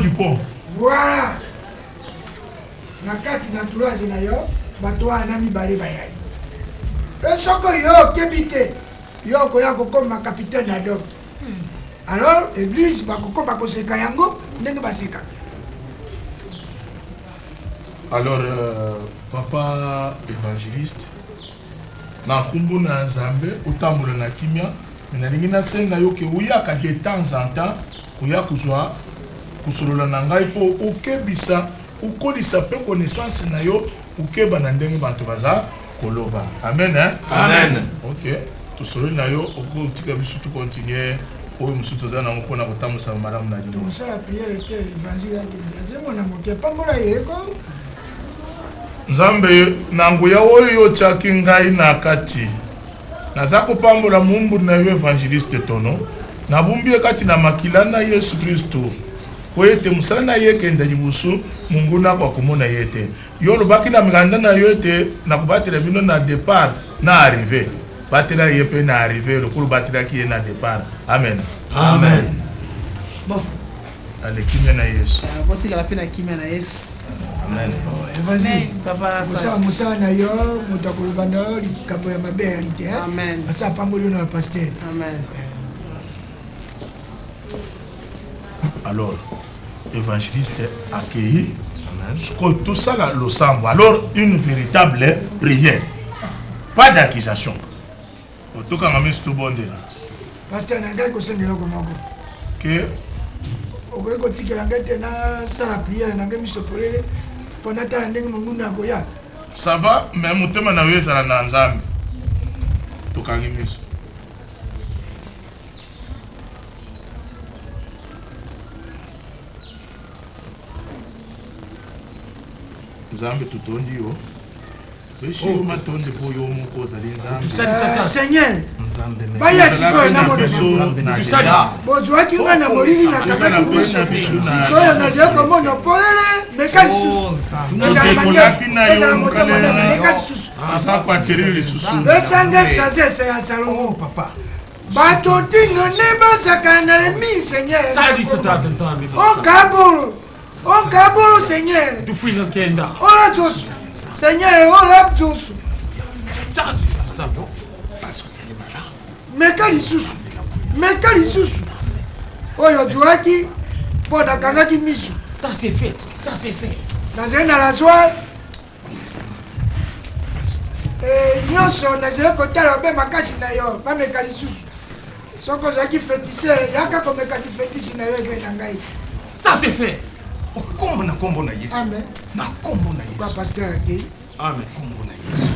S1: Du pont.
S2: Voilà. Nakati na entourage na yo, bato wana mibale bayali. Soko yo kebite, yo koya kokoma capitaine na dom. Alors, église bakokoma koseka yango, ndenge baseka.
S1: Alors, papa évangéliste, na kumbu na Nzambe, otambola na kimia, na lingi na senga yo ke uyaka de temps en temps, kuya kuzwa kusolola na ngai po okebisa, ukolisa pe connaissance na yo, ukeba na ndenge bantu baza koloba. Amen, hein? Amen. OK. Tusolola na yo, oko tika bisu tu continuer oyo mosusu toza nango mpona kotambusa malamu na lino
S2: tosala priere te évangile akende mona moke pambola yeko
S1: nzambe na nguya oyo otiaki ngai na kati naza kopambola mumbu na yo évangéliste tono nabumbi ye kati na makila na yesu kristo po ete mosala na ye ekende libusu munguna kwa komona ye te yo olobaki na mikanda na yo ete nakobatela bino na départ na arrivé batela ye mpe na arrivé lokolo batelaki ye na départ amen
S11: amen bon
S1: ale kimia na yesu
S11: botikala mpe na kimia na yesu
S1: amen
S2: vas-y
S11: papa
S2: mosala na yo moto akoloba na yo likambo ya mabe ya lite asa apamboli yo na paster
S11: amen
S1: alors évangéliste accueilli tout ça là le sambo alors une véritable prière pas d'accusation tout quand même tout bon là
S2: pasteur na ngai kosengela ko moko
S1: que
S2: okoki kotikela ngai te nasala priere na ngai miso polele mpo natala ndenge mongunu akoya
S1: ça va mais motema na yo ezala na nzambe tokangi miso nzambe tutondi yo beshi yo matondi po yo moko ozali nzambe
S2: seigneur baya sikoyo na mono bozwaki nga na molili na kakaki miso sikoyo nazali komona polele meka lisusu ezala motema na meka lisusu esanga esase ya salongo bato tino ne basaka na remi seigneur okabolo seigneur ola josu seigneur ola josu meka lisusu oyo ozwaki mpo nakangaki miso nazali na rasoir nyonso nazali kotala obe makasi na yo bameka lisusu soki ozalaki féticheur yaka komekaki fétiche na yo ebe na ngai
S6: okombo na kombo na yesu na kombo na yesu
S2: pasteur akei
S6: amen kombo na yesu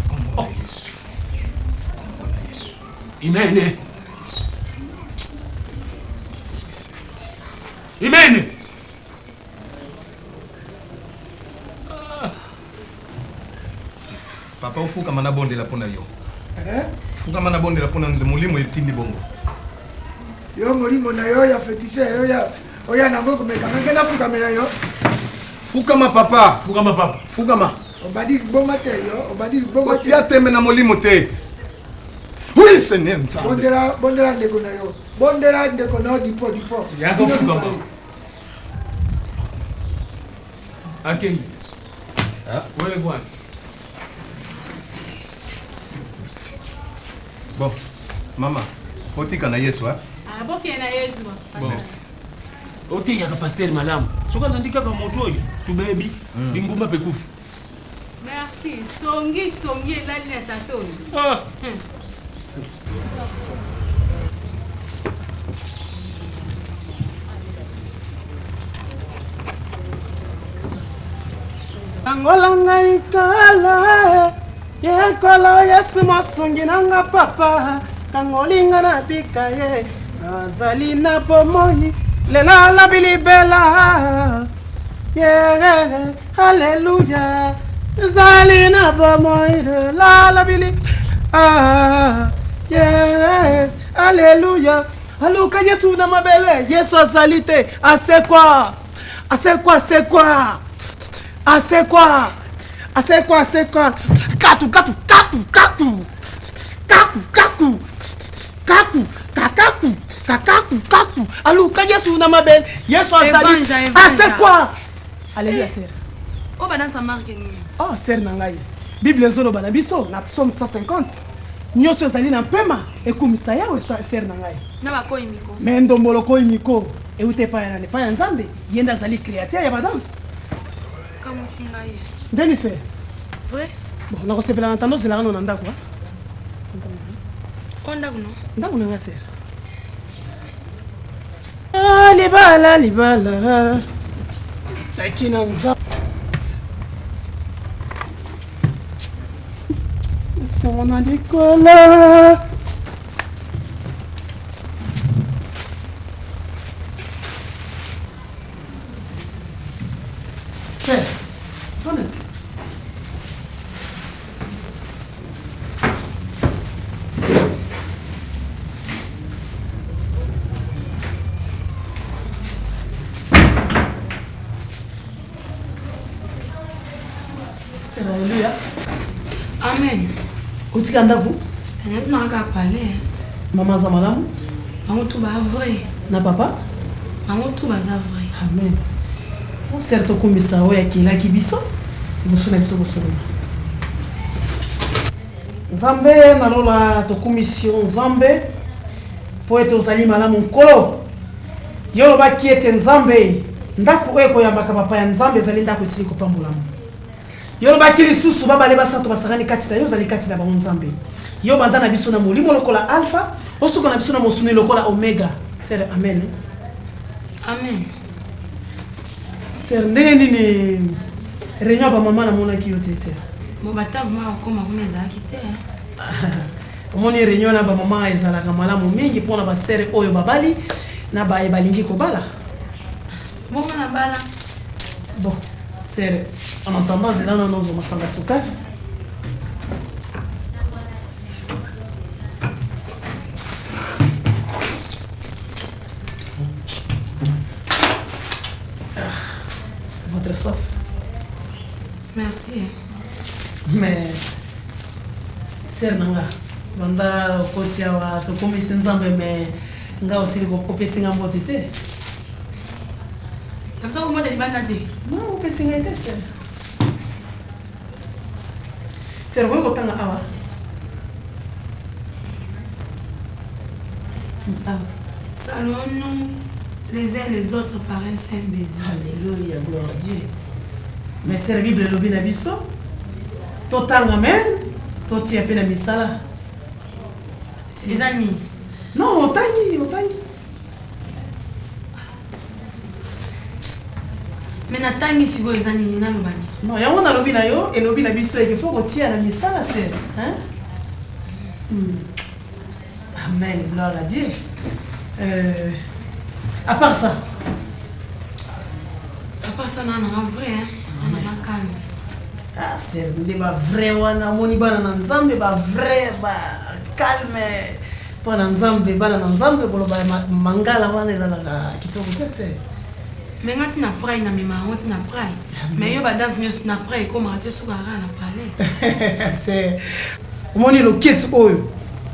S6: kombo na yesu kombo na yesu
S4: imene imene
S6: papa ofukama na bondela mpona yo fukama na bondela mpona molimo etindi bongo
S2: yo molimo na yo ya féticheur oya nango komekanga nge nafukamela yo
S6: fukama papa fukama
S2: obadi libonga te yo obadi libonga te
S6: otia tembe na molimo te oui seigneur nzambe
S2: bondela ndeko na yo bondela ndeko na yo dipo
S4: yako fukama akei wele bwana
S6: bon mama otika na yesu
S15: aboke na yesu
S6: merci
S4: oteyaka pasteur malamu soki anandikaka moto oyo tubebi lingumba mpe kufi
S15: merci songi elali na tata oyo
S10: tangola ngai kala yekolo yesu mosungi nanga papa kangolinga na bika ye azali na bomoi lelo alobili bela ye haleluya azali na bomoi lelo alobili ye haleluya aluka yesu na mabele yesu azali te asekwa kakaku aluka yesu na mabele yesu azali asekwa aleluya ser
S9: o badansa marke nini
S10: oh ser na ngai bible ezoloba na biso na psaume 150 nyonso ezali na mpema ekumisa yawe ser na ngai
S9: na bakoyi miko
S10: me ndombolo koyi miko euti epai ya nani epai ya nzambe ye nde azali créateur ya badanse
S9: kamosi ngai
S10: ndeni ser
S9: vrai
S10: bon nakosepela na ntando ozelaka no na ndako
S9: o ndako no
S10: ndako na nga ser libala taki na nzambe sango na likolo
S11: botika ndako
S9: nanga palais
S11: mama za malamu
S9: bango tu ba vrai
S11: na papa
S9: bango tu baza vrai
S11: amen sere tokumbisa oyo akilaki biso liboso na biso kosoloma nzambe nalola tokumisio nzambe mpo ete ozali malamu nkolo yo olobaki ete nzambe ndako oyo ekoyambaka papa ya nzambe ezali ndako esili kopambolamu yo olobaki lisusu babale basato basakani kati na yo ozali kati na bango nzambe yo banda na biso na molimo lokola alpha osuka na biso na mosuni lokola omega sere amen
S9: amen
S11: sere ndenge nini réunion bamama namonaki yo te sere
S9: mo batavuma okoma kuna ezalaki te
S11: omoni réunion na bamama ezalaka malamu mingi mpona basere oyo babali na baye balingi kobala
S9: bongo na bala
S11: bon sere en entendant zela nano ozomasanga sukali votre soif.
S9: Merci.
S11: Mais sere nanga banda okoti awa tokomisi nzambe me nga osili kopesi nga mbote te
S9: nabiza komota libanda te
S11: non opesi ngai te sere sere koyi kotanga awa
S9: salons-nous les uns les autres par un saint baiser.
S11: Alléluia, gloire à Dieu. Mais c'est la Bible lobi na biso. Totanga men, toti ape na misala.
S9: C'est des amis.
S11: Non, otangi.
S9: Mais natangi siko les amis na lobani.
S11: Non, yango na lobi na yo, et lobi na biso et qu'il faut kotia na misala c'est, hein? Amen, gloire à Dieu. À part ça.
S9: Non, en vrai, hein? On a calme.
S11: Ah, c'est ba vrai wana moni bana na nzambe ba vrai ba calme. Bana nzambe bana na nzambe bolo ba mangala wana ezalaka kitoko te c'est.
S9: Mais ngati na pray na mema ngati na pray. Mais yo ba danse mieux na pray comme raté sukara na palais.
S11: C'est moni loket oyo.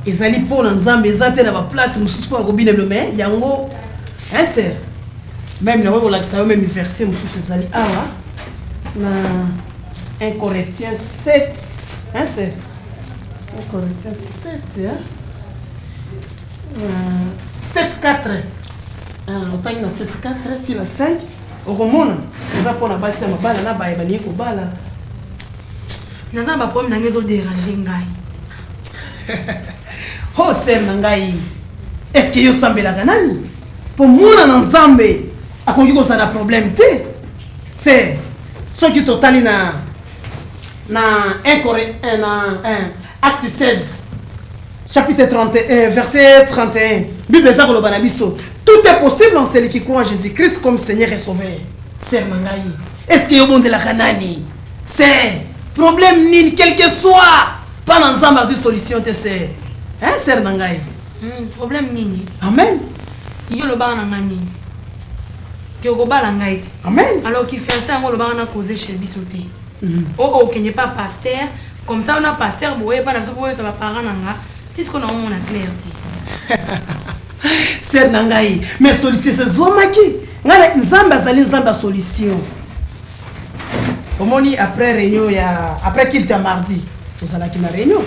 S11: Ezali pona nzambe ezate na ba place mususu pour kobina le mais yango hein c'est même na webo lakisa yo même verset mususu ezali awa na 1 Corinthiens 7 hein c'est 1 Corinthiens 7 hein 7:4 otangi na 7:4 tina 5 okomona eza pona basi ya mabala na baye bali kobala
S9: naza ba problème na ngezo déranger ngai.
S11: Oh sere na ngai est-ce que yo sambelaka nani po mona na nzambe akoki kozala problème te c'est soki totali na 1 Corinthiens acte 16 chapitre 31 verset 31 Bible eza koloba na biso tout est possible en celui qui croit en Jésus-Christ comme Seigneur et Sauveur. Sere na ngai est-ce que yo bondelaka nani c'est problème nini quel que soit pas na nzambe azwi solution te c'est hein sere na ngai
S9: problème nini
S11: amen
S9: yo lobaka na nga nini ke okobala ngai ti
S11: amen
S9: alors kifiance yango olobaka na cause chez biso te o okende pas pasteur comme ça on a pasteur boye pa na biso boyesa baparent na nga ti siko na omona clair ti
S11: sere na ngai mais solution sezwamaki ngai nzambe azali nzambe ya solution omoni après réunion ya après kilte ya mardi tozalaki na réunion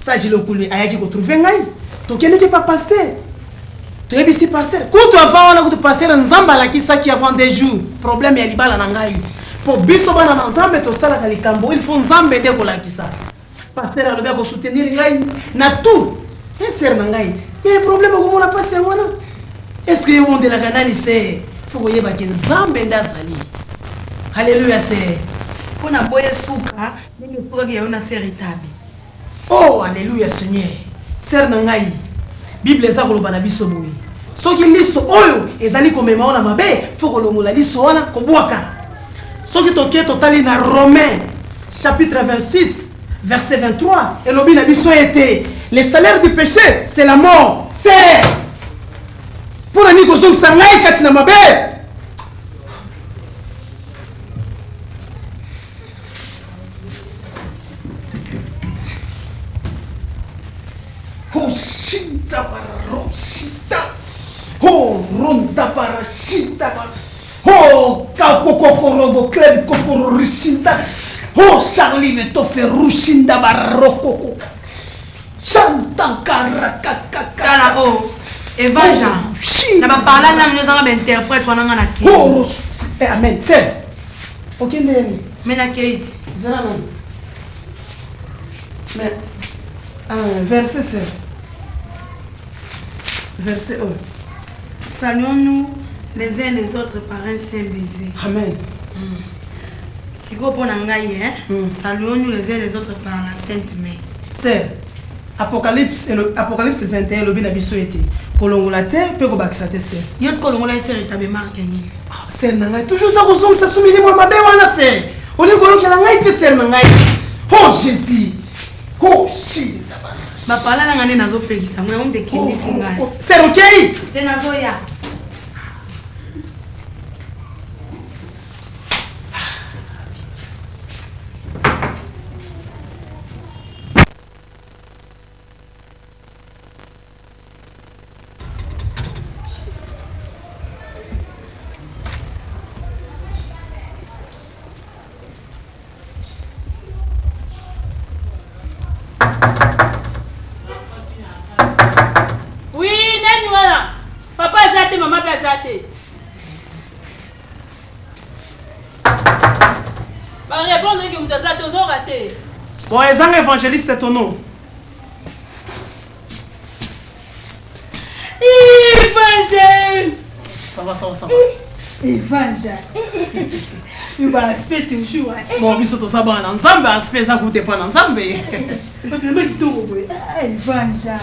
S11: sage lokulu ayaki kotrouve ngai tokendeki pa pasteur toyebisi pasteur kutu avant wana kutu pasteur nzambe alakisaki avant 2 jours problème ya libala na ngai po biso bana na nzambe tosalaka likambo il faut nzambe nde kolakisa pasteur alobi akosoutenir ngai na tout sere na ngai mais problème okomona pasi yango wana est ce que yobondelaka nani se fo koyebaki nzambe nde azali halleluya se
S9: mpo na boye suka ndenge esukaki yayo na sere etabi.
S11: Oh, alléluia Seigneur. Sere na ngai. Bible eza koloba na biso boye. Soki liso oyo ezali komema ona mabe, faut kolongola liso wana kobwaka. Soki toke totali na Romains chapitre 26 verset 23, elobi na biso ete le salaire du péché c'est la mort. C'est pour nani kozongisa ngai kati na mabe. Oh, Shinta Barosita. Oh, Ronda Barashita. Oh, Kakokokorobo, Klev Kokoroshinta. Oh, Charlie Vetofe Rushinda Baroko.
S9: Tala oh, Evanja. Na ba parla na mine zanga interprète wana ngana ki.
S11: Oh, amen. C'est. OK ndeni.
S9: Mena Kate.
S11: Zana non. Mais verset c'est. Verset 1.
S9: Saluons-nous les uns les autres par un saint baiser.
S11: Amen.
S9: Si go pona ngai saluons-nous les uns les autres par la sainte main.
S11: C'est Apocalypse 21 lobi na biso ete kolongola te pe ko bakisa te c'est.
S9: Yo ce kolongola c'est tabe marque ni.
S11: C'est na ngai toujours ça kozong ça sumini mo mabe wana c'est. Oli ko yokela ngai te c'est na ngai. Oh Jésus. Oh Jésus.
S9: Ba pala na ngane nazo pekisa mwe on de kindi singa.
S11: C'est OK?
S9: Te nazo ya.
S14: Oui, nani wana. Papa azate, maman pe azate. Ba répondre que mutazate ozo raté.
S11: Bon, ezanga évangéliste ton nom.
S14: Évangile.
S11: Ça va.
S14: Évangile. Il va respecter toujours.
S11: Bon, biso to saba na nzambe aspect za kute pa na nzambe.
S14: Papa kitoko boy. Évangile.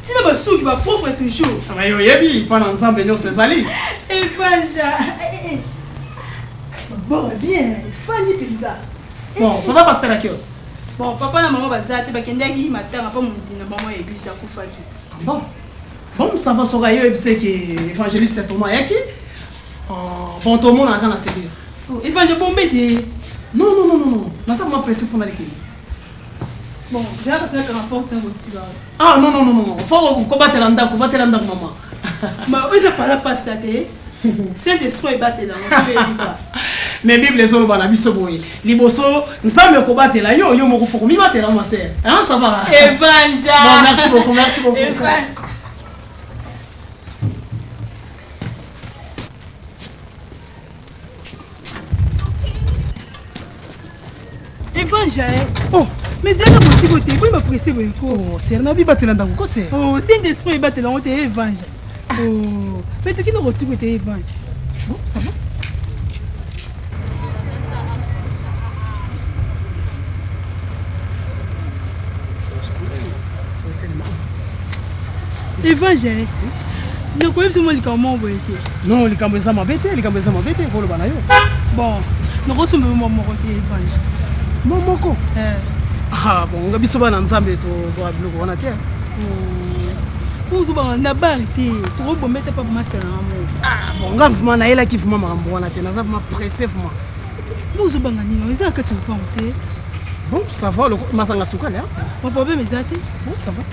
S14: Tu n'as pas su qui va propre toujours.
S11: Mais yo yebi pa na nzambe nyo sezali.
S14: Évangile. Bon, bien. Fanny Tinza.
S11: Bon, papa pasteur akio.
S14: Bon, papa na maman bazate bakendaki matanga pa mundi na maman ebisa kufaki.
S11: Bon. Bon, ça va soka yo ebise ki évangéliste ton nom yaki. Bon, tout le monde a un sérieux.
S14: Évangile bombé.
S11: Non. Mais ça m'a pressé pour aller.
S14: Bon, j'ai hâte de faire un rapport sur votre cigare.
S11: Ah non. Faut combattre l'anda, maman.
S14: Mais où est-ce que la pasteur Saint-Esprit est battu dans mon livre.
S11: Mais Bible les autres bana biso boy. Liboso, nzambe ko batela yo moko foko mi batela ma sœur. Hein, ça va.
S14: Évangile.
S11: Bon, merci beaucoup.
S14: Évangile. Oh, mais c'est un petit côté, oui, me presser beaucoup.
S11: Oh, c'est un abi batela ndako ko c'est.
S14: Oh, Saint-Esprit est battu dans mon évangile. Oh, mais tu qui nous retrouves tes évangile.
S11: Bon, ça va.
S14: Évangile. Ne connais pas comment vous êtes.
S11: Non, les cambresa m'embêter, pour le banayo.
S14: Bon, nous recevons mon côté évangile.
S11: Momoko. Ah bon, on a biso bana nzambe to zo ablo ko na te.
S14: Vous vous na barité, tu vas mettre pas ma sœur amour.
S11: Ah bon, nga vuma na ela ki vuma mambo na te, na za vuma pressé vuma.
S14: Vous vous bangani, on est à que tu pas monter.
S11: Bon, ça va, le masanga suka là.
S14: Mon problème est ça.
S11: Bon, ça va.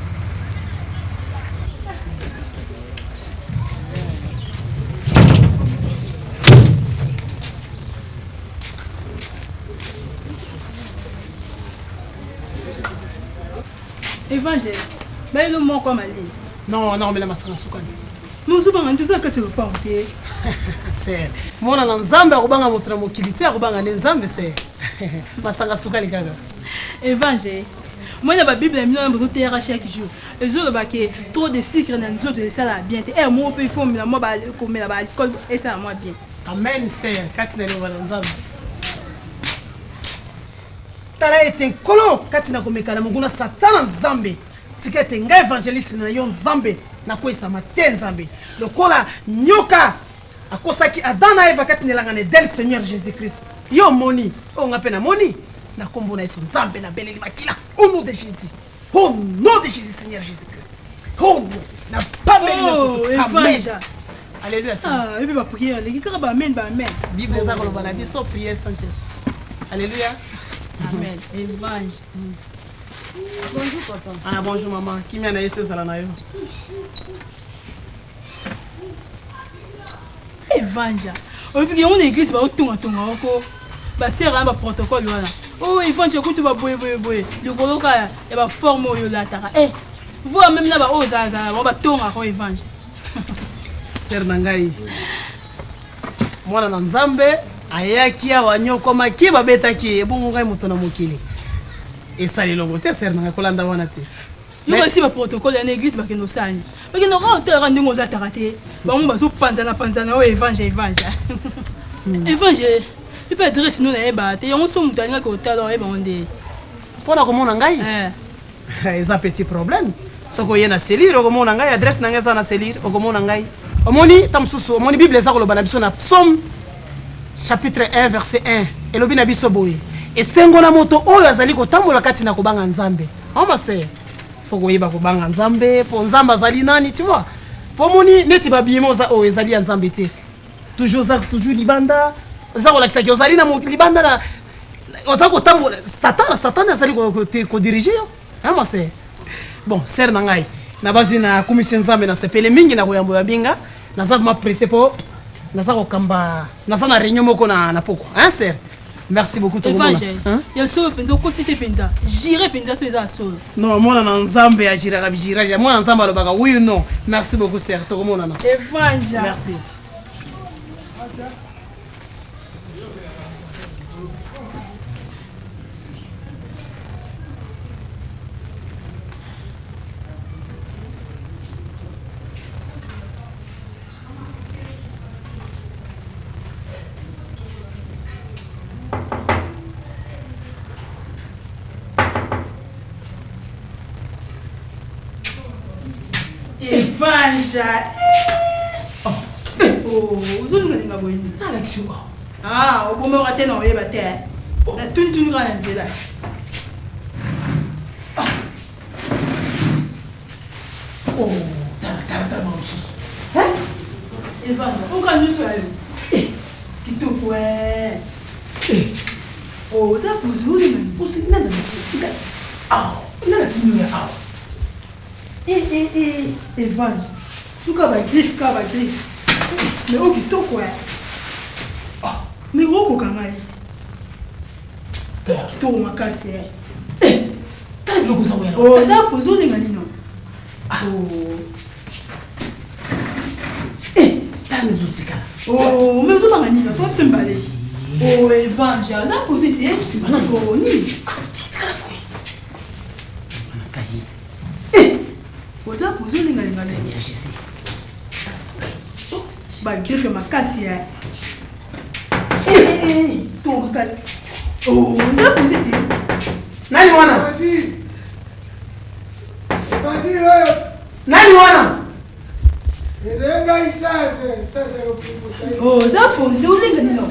S14: Évangile, mais le mot comme Ali.
S11: Non, mais la masanga suka.
S14: Mais vous avez tout ça que tu veux pas monter.
S11: C'est moi na nzambe akubanga motra mokilité akubanga ne nzambe c'est masanga suka likaga.
S14: Évangile. Moi na Bible mino na bote ya chaque jour. Ezo ba ke trop de sucre na nzoto de ça la bien. Et moi peut faut na moi ba comme la ba alcool et ça moi bien.
S11: Amen c'est katina le wana nzambe. Tala ete kolo katina komekana muguna satana nzambe. Tikete nga évangéliste na yo nzambe na kwesa maten nzambe. Lokola nyoka akosaki Adana Eva katinelanga ne del Seigneur Jésus-Christ. Yo moni, on appelle na moni. Na kombo na yesu nzambe na beleli makila. Au nom de Jésus. Au nom de Jésus Seigneur Jésus-Christ. Oh nom de na pas béni. Amen. Alléluia.
S14: Ah, et puis ma prière, les gars ba amen.
S11: Bible ça ko bana di so prière sans chef. Alléluia.
S14: Amen. Évangile.
S9: Bonjour papa.
S11: Ah bonjour maman. Qui m'a naïs ça là na yo?
S9: Evanja. Obi on église ba otunga tunga ko. Ba sera ba protocole wana. Oh Evanja kutu ba boye. Le koloka ya ba forme yo la taka. Vois même na ba ozaza ba tonga ko Evanja.
S11: Ser nangai. Mwana na Nzambe ayaki awanyoko maki babetaki ebongo ngai mutona mokili. Esali lobote ser nangai kolanda wana te.
S9: Yo aussi ba protocole ya église ba keno sani. Ba keno ko te rande ngo za takate. Ba mo bazo panzana o Evanja. Evanja. Tu peux adresser nous na ba te yo so mutanga ko talo e ba onde.
S11: Pona komona ngai? Eza petit problème. Soko yena selir okomona ngai adresse nanga za na selir okomona ngai. Omoni tamsusu omoni Bible za koloba na biso na Psaume chapitre 1 verset 1 elobi na biso boye esengo na moto oyo azali kotambola kati na kobanga Nzambe. Oma se foko yeba kobanga Nzambe po Nzambe azali nani tu vois? Po moni neti babimo za o ezali ya Nzambe te. Toujours libanda za kolakisa ki ozali na libanda na oza kotambola Satan azali ko diriger yo. Oma se bon ser na ngai na bazi na kumisi Nzambe na sepele mingi na koyambo ya binga naza ma pressé po naza kokamba naza na réunion moko na poko hein ser merci beaucoup to mona
S9: hein ya so penza ko cité penza j'irai penza so eza so
S11: non mona na Nzambe ya jira ya mona Nzambe alobaka oui non merci beaucoup ser to mona na
S9: Evanja
S11: merci.
S9: Evanja. Oh, uzunga ninga boyini.
S11: Alexio.
S9: Ah, obomo ka sena oyeba te. Na tuntunu ka nzela.
S11: Oh, tara mausus.
S9: Evanja, uka nyuso ayo. Kitoko Oh, ça pose où les manies?
S11: Aussi nana nana. Ah, nana tinu ya ah.
S9: Evanja. Tuka ba griffe, Mais au kitoko Ah, mais roko kanga iti. Kitoko makasi
S11: Tala biloko za wena.
S9: Oh, ça pose où les manies non? Oh.
S11: Tala nzutika.
S9: Oh, mais où ba nini? Toi, c'est mbaleti. Oh, Evanja, ça pose ite.
S11: C'est pas non ni.
S9: Oza pozo linga
S11: Seigneur Jésus.
S9: Ba griffe makasi ya. To makasi. Oh, oza pozo te.
S11: Nani wana?
S2: Vas-y là.
S11: Nani wana?
S2: Ça c'est le plus.
S9: Oh, oza pozo linga ni no.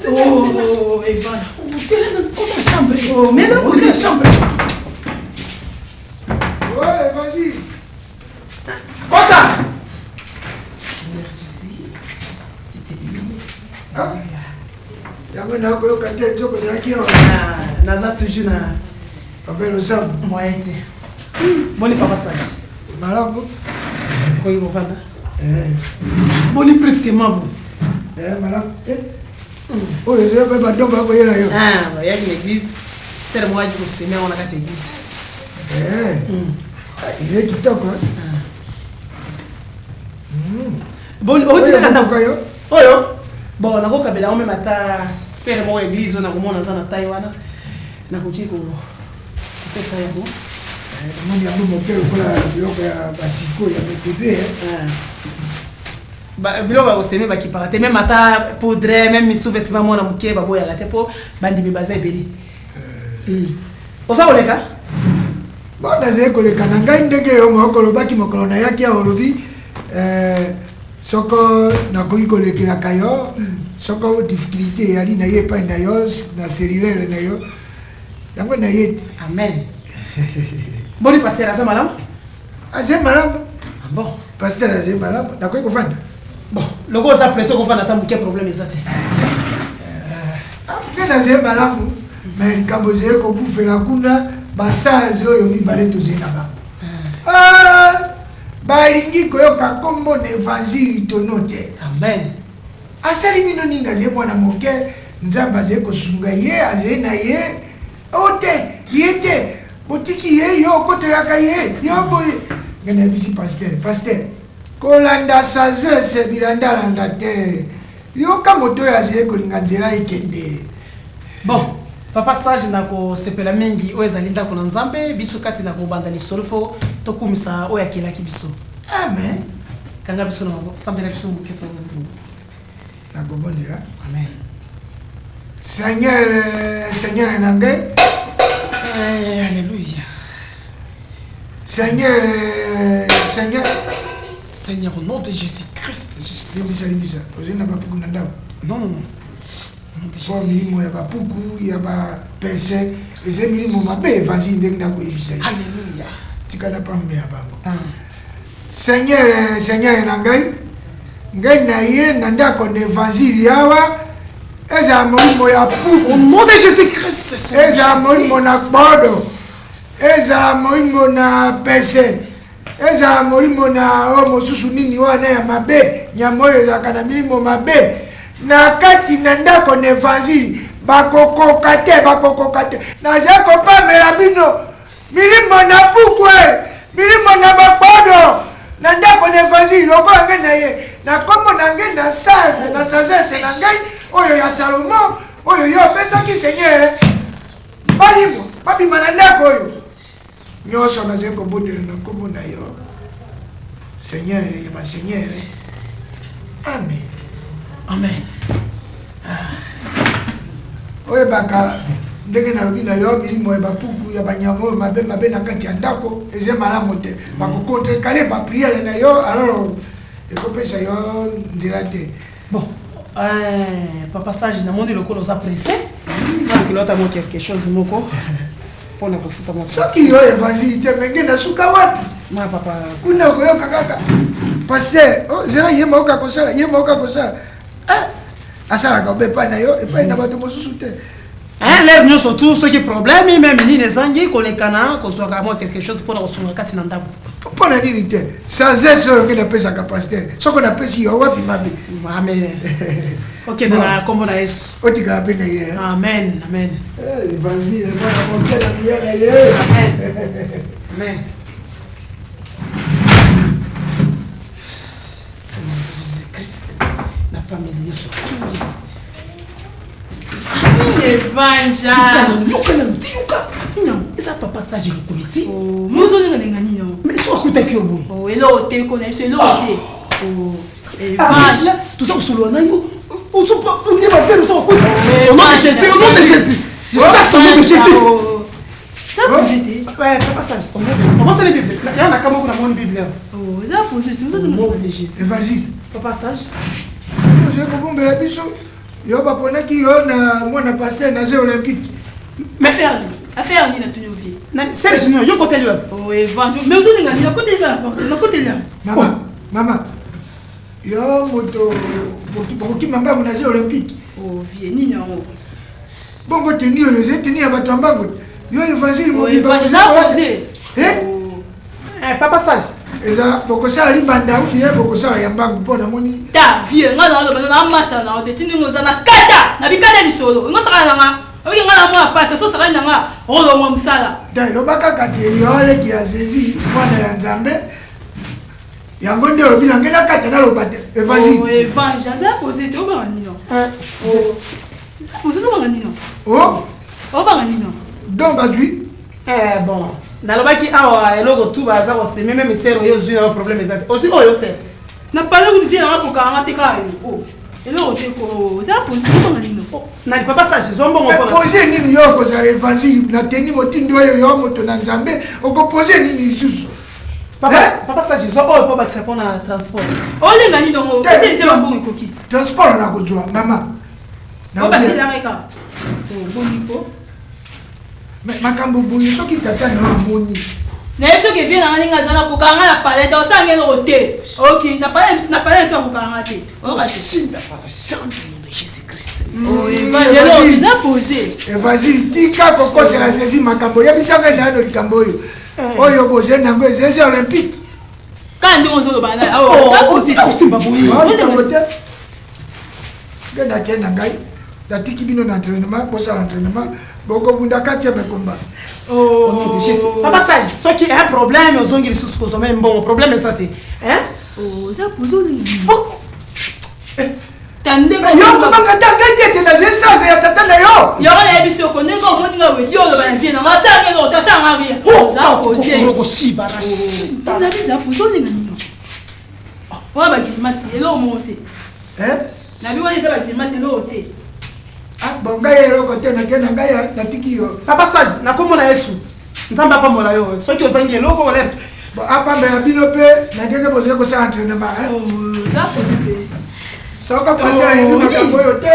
S9: Oh, Evanja.
S11: C'est là dans la chambre.
S9: Oh, mais ça pozo la chambre.
S2: Ouais, vas-y.
S11: Kota!
S2: Yango na ko yoka nzoko na kio.
S11: Naza toujours na
S2: Papa le sam.
S11: Moyete. Boni papa sage.
S2: Malamu.
S11: Ko yiko fanda. Boni presque mabo.
S2: Malamu. Oh, je vais pas donc ba yela yo.
S11: Ah, ya l'église. C'est moi qui vous sème on a kati église.
S2: Il est kitoko.
S11: Bon, oti kanda koyo. Oyo. Bon, na ko kabela o même ata ser mo église na komona za na Taiwan. Na ko chiko. Pesa yako.
S2: Moni yango mokelo kola biloko ya basiko ya bébé.
S11: Ba biloko ba osemi ba kiparate même ata poudre même mi sous-vêtement mona muke ba boya gate po bandi mi baza ebeli. Osa oleka?
S2: Bon, nazali koleka na ngai ndenge yo moko lobaki mokolo na yaki ya olobi soko nakoki kolekelaka yo soko difficulté eyali na ye epai na yo na cellulaire na yo yango na ye te.
S11: Amen. Boni pasteur aza malamu?
S2: Aza malamu.
S11: Bon.
S2: Pasteur aza malamu. Nakoki kofanda.
S11: Bon, loko oza pressé kofanda ta muke problème eza te.
S2: Ngai naza malamu mais likambo ezali kobufela kuna basazi oyo mibale tozali na bango balingi koyoka kombo na evangile tono te.
S11: Amen.
S2: Asali bino nini azali mwana moke nzambe azali kosunga ye azali na ye ote ye te botiki ye yo okotelaka ye yo boye ngana yebisi paster kolanda sagesse bilandalanda te yoka moto oyo azali kolinga nzela ekende.
S11: Bon, papa sage nakosepela mingi oyo ezali ndako na nzambe biso kati na kobanda lisolo fo tokumisa oyo akelaki biso.
S2: Amen.
S11: Kanga biso na sambela biso moketo
S2: nakobondela.
S11: Amen.
S2: Seigneur nangai.
S11: Alléluia.
S2: Seigneur
S11: au nom de Jésus-Christ.
S2: Libisa. Ozina bapuku na ndako.
S11: Non.
S2: Bon, milimo ya bapuku ya ba pese. Eze milimo mabe evangile ndenge na koyebisa.
S11: Alléluia.
S2: Tikana pambe ya bango. Seigneur nangai. Ngai na ye na ndako na evangile yawa. Eza molimo ya puku.
S11: Au nom de Jésus-Christ.
S2: Eza molimo na bodo. Eza molimo na pese. Eza molimo na mosusu nini wana ya mabe. Nyama oyo ezalaka na milimo mabe. Na kati na ndako na evangile bakokoka te. Nazali kopamela bino milimo na puku milimo na babodo. Na ndako na evangile lokola ngai na ye. Na kombo na ngai na sagesse na ngai oyo ya Salomo oyo yo pesaki Seigneur balimo babima na ndako oyo nyonso nazali kobondela na kombo na yo Seigneur ya baseigneur. Amen. Oyo baka ndenge nalobi na yo milimo ya bapuku ya banyama oyo mabe na kati ya ndako eze malamu te bakokontrekale bapriere na yo alors ekopesa yo nzela te.
S11: Bon, papa sage na monde lokolo za pressé. Donc il a quelque chose moko pour na kofuta mo.
S2: Soki yo evangile te menge na suka wapi?
S11: Ma papa.
S2: Kuna koyoka kaka. Pasteur, zera yema oka kosala. Asala ka bepa na yo epa na bato mosusu te.
S11: L'air nous surtout ce qui problème même ni les angi kolekana ko soka mo quelque chose pour na kosunga kati na ndabo.
S2: Pona nini te? Sans eso que na pesa pasteur. Soko na pesi yo wapi mabe.
S11: Amen. OK, na kombo na Yesu.
S2: Otikala pe na ye.
S11: Amen.
S2: Evangile bana mokela na ye.
S11: Amen. Seigneur Jésus-Christ n'a pas mis Yesu tout.
S9: Evanja.
S11: Non, eza papa sage le comité.
S9: Oh, muzo nga nino.
S11: Mais so akuta ki obo.
S9: Oh, elo te ko na so elo te. Oh,
S11: Evanja, tout ça solo na yo. On so pas on va faire ça quoi. Au nom de Jésus, au nom de Jésus. Je chasse au nom de Jésus.
S9: Ça vous jeter.
S11: Ouais, papa sage. On va se la Bible. Il y a na kama kuna mon Bible.
S9: Oh, ça pour tout ça
S11: au nom de Jésus.
S2: Vas-y.
S11: Papa sage.
S2: Je kobombela biso. Yo baponaki yo na mwana passer na jeux olympiques.
S9: Mais affaire ni na tunovie.
S11: Serge non, yo côté lui.
S9: Oh Evangile, mais vous n'avez pas côté là, na côté là.
S2: Maman. Yo moto boki mamba na jeux olympiques.
S9: Oh vie ni na ngo.
S2: Bongo teni yo je teni ya bato mbango. Yo Evangile mo bi ba.
S11: Papa sage.
S2: Ezala bokosala libanda ou bien bokosala ya mbangu mpona moni.
S9: Ta vie nga na lo na masa na de tini ngoza na kata na bikada lisolo. Ngo saka nga. Oki nga na mwa pasa so saka nga. Olo mwa msala.
S2: Dai lo bakaka te yo le ki azezi mwana ya Nzambe. Yango ndio lo bila ngena kata na lo bate. Evangile.
S9: Oh Evangile za poser te oba nino. Oh. Ça poser so ba nino.
S2: Oh.
S9: Oba nino.
S2: Donc adui.
S11: Bon. Nalobaki awa eloko tu baza ko se même mesero yo zui na problème ezate. Aussi oyo se.
S9: Na pala ku vie na ko ka te ka yo. Oh. Eloko te ko za poser so ba nino.
S11: Na papa sage zombo ngoko.
S2: Poser nini yo ko za Evangile na teni motindo yo moto na Nzambe. Oko poser nini susu.
S11: Papa sage zo oyo po ba se pona transport.
S9: Ole ngani dongo. Pese se ba bongo kokisi.
S2: Transport na ko jwa mama.
S9: Na ba se la reka. Oh boniko.
S2: Mais makambo boye soki tata na amoni.
S9: Na yeso ke vie na nga zana ko kanga na palette o sa ngelo roté. OK, na palette so ko kanga te.
S2: Oh, shinda para chante de Jésus-Christ. Vas-y, tika koko c'est la saisie makambo. Yebisa ngana no likambo yo. Oyo boze nango ezezi olympique.
S8: Kandi onzo bana.
S2: Oh, tika usimba boyi. Genda kenda ngai. Datiki bino na entraînement, bosa entraînement. Boko bunda kati ya mekomba.
S11: Papa Sage, ce qui est un problème, aux ongles sous ce même bon problème est santé. Hein?
S9: Oh, ça pose au lit.
S8: Tande ko
S2: yo ko banga tangete te na zesa ya tata na yo.
S8: Yo ba na biso ko ndeko mo ndinga we yo lo ba nzina ngasa ngelo ta sa ngari. Za ko tie.
S11: Ko shiba rashi.
S9: Na bisa pose au lit nino.
S8: Wa ba kimasi elo monte. Na bi wani ta ba kimasi elo te.
S2: Ah bonga yero ko te na kena ngaya na tiki yo.
S11: Papa Sage, na komo na Yesu. Nzamba pa mola yo. So ki ozangi elo ko alert.
S2: Bon apa me na bino pe na ndenge boze ko sa entraînement.
S8: Oh, za ko te.
S2: Soka passer na makambo yo te.